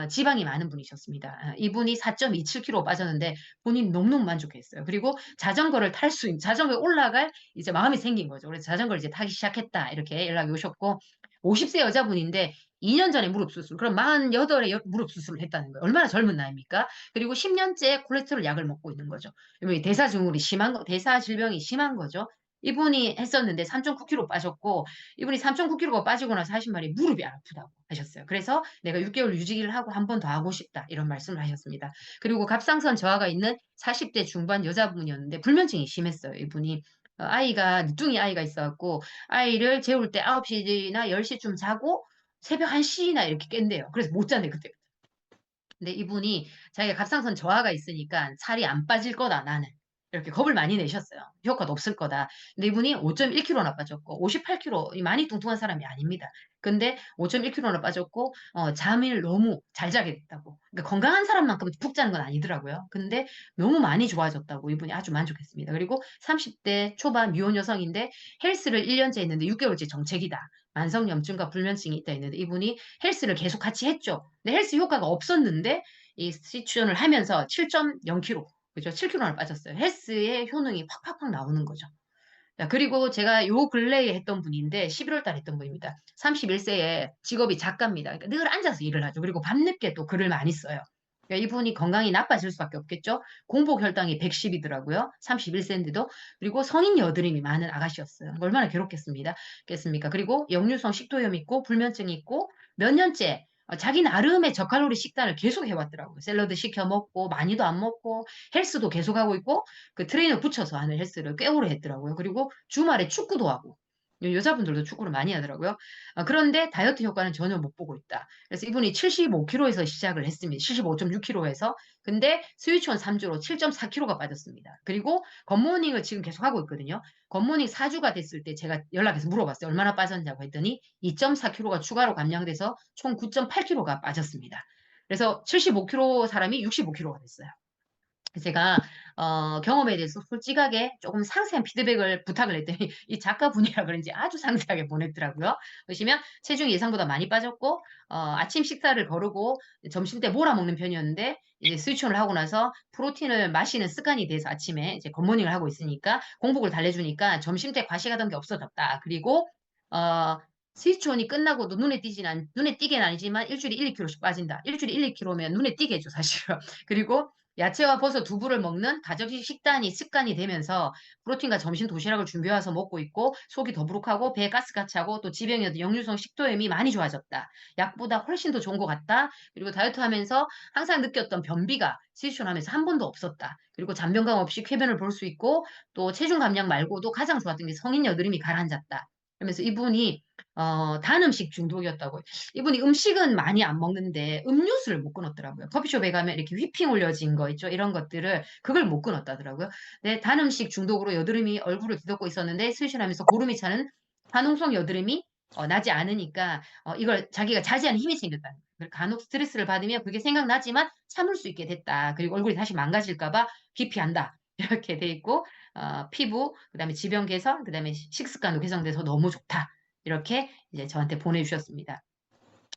A: 지방이 많은 분이셨습니다. 이분이 4.27kg 빠졌는데 본인 너무너무 만족했어요. 그리고 자전거를 탈 수 있는 자전거에 올라갈 이제 마음이 생긴 거죠. 그래서 자전거를 이제 타기 시작했다 이렇게 연락이 오셨고 50세 여자분인데 2년 전에 무릎 수술, 그럼 48에 무릎 수술을 했다는 거예요. 얼마나 젊은 나이입니까? 그리고 10년째 콜레스테롤 약을 먹고 있는 거죠. 대사증후군이 심한 거, 대사 질병이 심한 거죠. 이분이 했었는데 3.9kg 빠졌고 이분이 3.9kg가 빠지고 나서 하신 말이 무릎이 아프다고 하셨어요. 그래서 내가 6개월 유지기를 하고 한 번 더 하고 싶다 이런 말씀을 하셨습니다. 그리고 갑상선 저하가 있는 40대 중반 여자분이었는데 불면증이 심했어요. 이분이 아이가 늦둥이 아이가 있어갖고 아이를 재울 때 9시나 10시쯤 자고 새벽 1시나 이렇게 깬대요. 그래서 못 잔대 그때. 근데 이분이 자기가 갑상선 저하가 있으니까 살이 안 빠질 거다 나는. 이렇게 겁을 많이 내셨어요. 효과도 없을 거다. 근데 이분이 5.1kg나 빠졌고 58kg, 많이 뚱뚱한 사람이 아닙니다. 근데 5.1kg나 빠졌고 잠을 너무 잘 자게 됐다고. 그러니까 건강한 사람만큼 푹 자는 건 아니더라고요. 근데 너무 많이 좋아졌다고 이분이 아주 만족했습니다. 그리고 30대 초반 미혼 여성인데 헬스를 1년째 했는데 6개월째 정체기다. 만성염증과 불면증이 있다 했는데 이분이 헬스를 계속 같이 했죠. 근데 헬스 효과가 없었는데 이 스티치션을 하면서 7.0kg, 그죠? 7kg나 빠졌어요. 헬스의 효능이 팍팍팍 나오는 거죠. 자, 그리고 제가 요 근래에 했던 분인데 11월 달에 했던 분입니다. 31세에 직업이 작가입니다. 그러니까 늘 앉아서 일을 하죠. 그리고 밤늦게 또 글을 많이 써요. 그러니까 이분이 건강이 나빠질 수밖에 없겠죠. 공복 혈당이 110이더라고요. 31세인데도. 그리고 성인 여드름이 많은 아가씨였어요. 얼마나 괴롭겠습니까? 그리고 역류성 식도염 있고 불면증이 있고 몇 년째 자기 나름의 저칼로리 식단을 계속 해왔더라고요. 샐러드 시켜 먹고 많이도 안 먹고 헬스도 계속 하고 있고 그 트레이너 붙여서 하는 헬스를 꽤 오래 했더라고요. 그리고 주말에 축구도 하고 여자분들도 축구를 많이 하더라고요. 그런데 다이어트 효과는 전혀 못 보고 있다. 그래서 이분이 75kg에서 시작을 했습니다. 75.6kg에서. 근데 스위치온 3주로 7.4kg가 빠졌습니다. 그리고 굿모닝을 지금 계속 하고 있거든요. 굿모닝 4주가 됐을 때 제가 연락해서 물어봤어요. 얼마나 빠졌냐고 했더니 2.4kg가 추가로 감량돼서 총 9.8kg가 빠졌습니다. 그래서 75kg 사람이 65kg가 됐어요. 제가 경험에 대해서 솔직하게 조금 상세한 피드백을 부탁을 했더니 이 작가분이라 그런지 아주 상세하게 보냈더라고요. 보시면 체중이 예상보다 많이 빠졌고 아침 식사를 거르고 점심 때 몰아먹는 편이었는데 이제 스위치온을 하고 나서 프로틴을 마시는 습관이 돼서 아침에 이제 굿모닝을 하고 있으니까 공복을 달래주니까 점심 때 과식하던 게 없어졌다. 그리고 어, 스위치온이 끝나고도 눈에 띄게는 아니지만 일주일에 1, 2kg씩 빠진다. 일주일에 1, 2kg면 눈에 띄게죠, 사실은. 그리고 야채와 버섯 두부를 먹는 가정식 식단이 습관이 되면서 프로틴과 점심 도시락을 준비해 와서 먹고 있고 속이 더부룩하고 배에 가스가 차고 또 지병이어도 역류성 식도염이 많이 좋아졌다. 약보다 훨씬 더 좋은 것 같다. 그리고 다이어트 하면서 항상 느꼈던 변비가 스위치온 하면서 한 번도 없었다. 그리고 잔변감 없이 쾌변을 볼 수 있고 또 체중 감량 말고도 가장 좋았던 게 성인 여드름이 가라앉았다. 그러면서 이분이 단 음식 중독이었다고. 이분이 음식은 많이 안 먹는데 음료수를 못 끊었더라고요. 커피숍에 가면 이렇게 휘핑 올려진 거 있죠. 이런 것들을 그걸 못 끊었다더라고요. 네, 단 음식 중독으로 여드름이 얼굴을 뒤덮고 있었는데 스위신하면서 고름이 차는 반응성 여드름이 나지 않으니까 이걸 자기가 자제하는 힘이 생겼다는 거예요. 간혹 스트레스를 받으면 그게 생각나지만 참을 수 있게 됐다. 그리고 얼굴이 다시 망가질까 봐 기피한다. 이렇게 돼 있고 피부, 그다음에 지병 개선, 그다음에 식습관도 개선돼서 너무 좋다. 이렇게 이제 저한테 보내주셨습니다.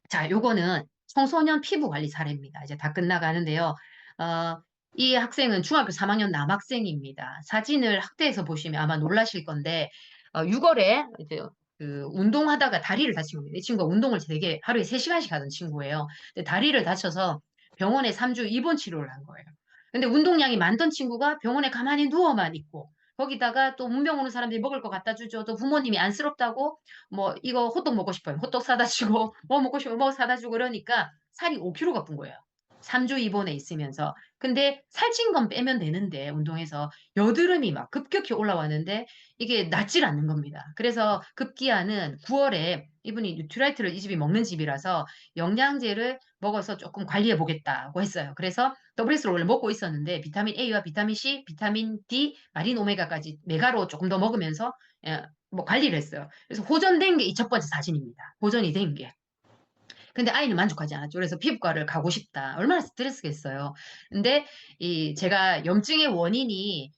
A: 자, 요거는 청소년 피부 관리 사례입니다. 이제 다 끝나가는데요. 어, 이 학생은 중학교 3학년 남학생입니다. 사진을 학대해서 보시면 아마 놀라실 건데, 6월에 이제 그 운동하다가 다리를 다친 겁니다. 이 친구가 운동을 되게 하루에 3시간씩 하던 친구예요. 근데 다리를 다쳐서 병원에 3주 입원 치료를 한 거예요. 근데 운동량이 많던 친구가 병원에 가만히 누워만 있고, 거기다가 또 문병 오는 사람들이 먹을 거 갖다 주죠. 또 부모님이 안쓰럽다고 뭐 이거 호떡 먹고 싶어요. 호떡 사다 주고 뭐 먹고 싶으면 뭐 사다 주고 그러니까 살이 5kg가 쁜 거예요. 3주 입원해 있으면서. 근데 살찐 건 빼면 되는데 운동해서 여드름이 막 급격히 올라왔는데 이게 낫질 않는 겁니다. 그래서 급기야는 9월에 이분이 뉴트라이트를 이 집이 먹는 집이라서 영양제를 먹어서 조금 관리해 보겠다고 했어요. 그래서 WS를 원래 먹고 있었는데 비타민 A와 비타민 C, 비타민 D, 마린 오메가까지 메가로 조금 더 먹으면서 뭐 관리를 했어요. 그래서 호전된 게 이 첫 번째 사진입니다. 호전이 된 게. 근데 아이는 만족하지 않았죠. 그래서 피부과를 가고 싶다. 얼마나 스트레스겠어요. 근데 이 제가 염증의 원인이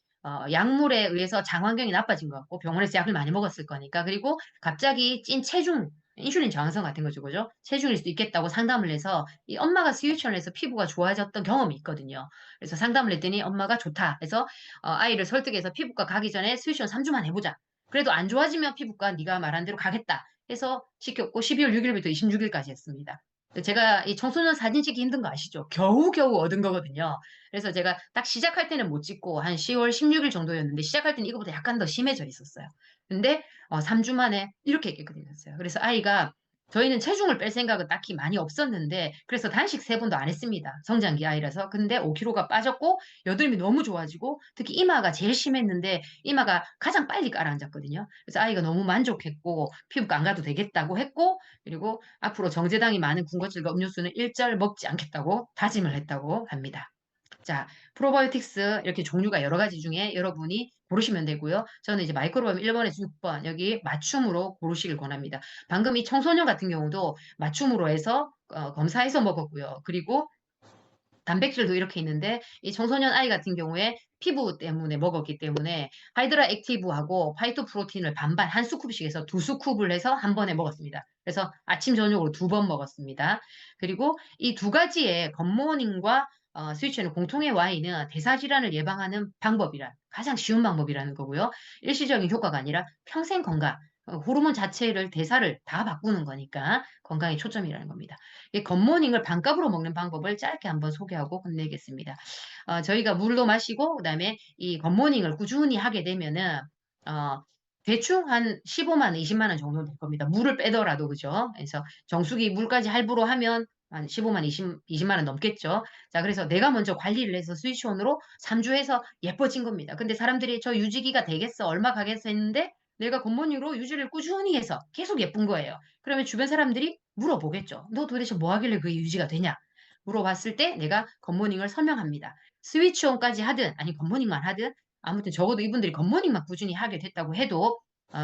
A: 약물에 의해서 장 환경이 나빠진 것 같고 병원에서 약을 많이 먹었을 거니까 그리고 갑자기 찐 체중 인슐린 저항성 같은 거죠, 그죠? 체중일 수도 있겠다고 상담을 해서 이 엄마가 스위치를 해서 피부가 좋아졌던 경험이 있거든요. 그래서 상담을 했더니 엄마가 좋다. 그래서 아이를 설득해서 피부과 가기 전에 스위치를 3주만 해보자. 그래도 안 좋아지면 피부과 네가 말한 대로 가겠다. 해서 시켰고 12월 6일부터 26일까지 했습니다. 제가 이 청소년 사진 찍기 힘든 거 아시죠? 겨우겨우 얻은 거거든요. 그래서 제가 딱 시작할 때는 못 찍고 한 10월 16일 정도였는데 시작할 때는 이거보다 약간 더 심해져 있었어요. 근데 3주 만에 이렇게 깨끗이 됐어요. 그래서 아이가 저희는 체중을 뺄 생각은 딱히 많이 없었는데 그래서 단식 3번도 안 했습니다. 성장기 아이라서. 근데 5kg가 빠졌고 여드름이 너무 좋아지고 특히 이마가 제일 심했는데 이마가 가장 빨리 가라앉았거든요. 그래서 아이가 너무 만족했고 피부과 안 가도 되겠다고 했고 그리고 앞으로 정제당이 많은 군것질과 음료수는 일절 먹지 않겠다고 다짐을 했다고 합니다. 자, 프로바이오틱스 이렇게 종류가 여러 가지 중에 여러분이 고르시면 되고요. 저는 이제 마이크로바이옴 1번에서 6번 여기 맞춤으로 고르시길 권합니다. 방금 이 청소년 같은 경우도 맞춤으로 해서 검사해서 먹었고요. 그리고 단백질도 이렇게 있는데 이 청소년 아이 같은 경우에 피부 때문에 먹었기 때문에 하이드라 액티브하고 파이토프로틴을 반반 한 스쿱씩 해서 두 스쿱을 해서 한 번에 먹었습니다. 그래서 아침 저녁으로 두 번 먹었습니다. 그리고 이 두 가지의 겉모닝과 스위치는 공통의 Y는 대사질환을 예방하는 방법이란 가장 쉬운 방법이라는 거고요. 일시적인 효과가 아니라 평생 건강, 호르몬 자체를 대사를 다 바꾸는 거니까 건강에 초점이라는 겁니다. 이 겉모닝을 반값으로 먹는 방법을 짧게 한번 소개하고 끝내겠습니다. 저희가 물도 마시고 그다음에 이 겉모닝을 꾸준히 하게 되면은 어 대충 한 15만 원, 20만 원 정도 될 겁니다. 물을 빼더라도 그죠? 그래서 정수기 물까지 할부로 하면 한 15만, 20만 원 넘겠죠. 자, 그래서 내가 먼저 관리를 해서 스위치온으로 3주 해서 예뻐진 겁니다. 근데 사람들이 "저 유지기가 되겠어? 얼마 가겠어?" 했는데 내가 겉모닝으로 유지를 꾸준히 해서 계속 예쁜 거예요. 그러면 주변 사람들이 물어보겠죠. "너 도대체 뭐 하길래 그게 유지가 되냐?" 물어봤을 때 내가 겉모닝을 설명합니다. 스위치온까지 하든 아니 겉모닝만 하든 아무튼 적어도 이분들이 겉모닝만 꾸준히 하게 됐다고 해도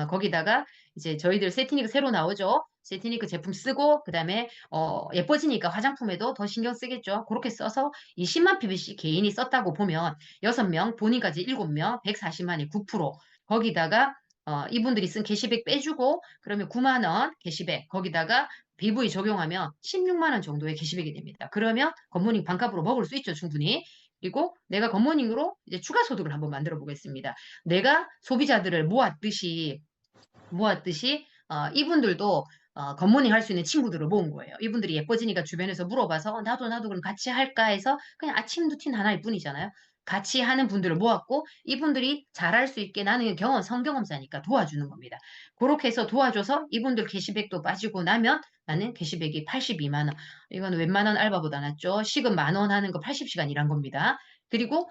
A: 거기다가 이제 저희들 세티니크 새로 나오죠. 세티니크 제품 쓰고 그다음에 예뻐지니까 화장품에도 더 신경 쓰겠죠. 고렇게 써서 20만 PBC 개인이 썼다고 보면 6명 본인까지 7명 140만이 9% 거기다가 이분들이 쓴 캐시백 빼주고 그러면 9만 원 캐시백 거기다가 BV 적용하면 16만 원 정도의 캐시백이 됩니다. 그러면 겉모닝 반값으로 먹을 수 있죠, 충분히. 그리고 내가 겉모닝으로 이제 추가 소득을 한번 만들어 보겠습니다. 내가 소비자들을 모았듯이 이분들도 겉모닝 할 수 있는 친구들을 모은 거예요. 이분들이 예뻐지니까 주변에서 물어봐서 나도 그럼 같이 할까?" 해서 그냥 아침 루틴 하나일 뿐이잖아요. 같이 하는 분들을 모았고 이분들이 잘할 수 있게 나는 성경험자니까 도와주는 겁니다. 고렇게 해서 도와줘서 이분들 캐시백도 빠지고 나면 나는 캐시백이 82만 원. 이건 웬만한 알바보다 낫죠. 시급 10,000원 하는 거 80시간 일한 겁니다. 그리고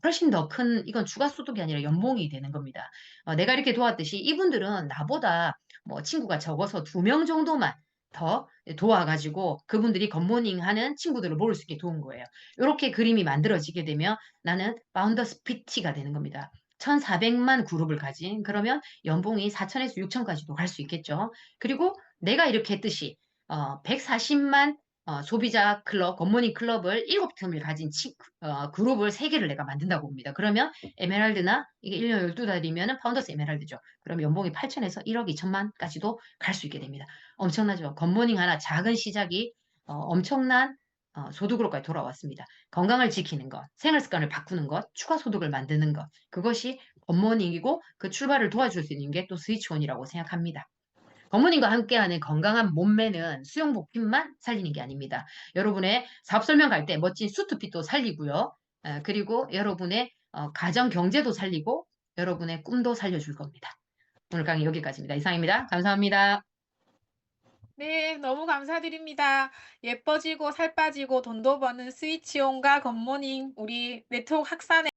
A: 훨씬 더 큰 이건 추가 소득이 아니라 연봉이 되는 겁니다. 내가 이렇게 도왔듯이 이분들은 나보다 뭐 친구가 적어서 2명 정도만 더 도와 가지고 그분들이 겉모닝 하는 친구들을 모을 수 있게 도운 거예요. 요렇게 그림이 만들어지게 되면 나는 파운더스 PT가 되는 겁니다. 1,400만 그룹을 가진 그러면 연봉이 4천에서 6천까지도 갈 수 있겠죠. 그리고 내가 이렇게 했듯이 140만 소비자 클럽, 겉모닝 클럽을 7팀을 가진 그룹을 3개를 내가 만든다고 봅니다. 그러면 에메랄드나 이게 1년 12달이면은 파운더스 에메랄드죠. 그럼 연봉이 8천에서 1억 2천만까지도 갈 수 있게 됩니다. 엄청나죠. 겉모닝 하나 작은 시작이 엄청난 소득으로까지 돌아왔습니다. 건강을 지키는 것, 생활 습관을 바꾸는 것, 추가 소득을 만드는 것, 그것이 겉모닝이고 그 출발을 도와줄 수 있는 게 또 스위치온이라고 생각합니다. 부모님과 함께하는 건강한 몸매는 수영복핏만 살리는 게 아닙니다. 여러분의 사업 설명 갈 때 멋진 수트핏도 살리고요. 그리고 여러분의 가정 경제도 살리고 여러분의 꿈도 살려줄 겁니다. 오늘 강의 여기까지입니다. 이상입니다. 감사합니다.
B: 네, 너무 감사드립니다. 예뻐지고 살 빠지고 돈도 버는 스위치온과 굿모닝 우리 네트워크 확산에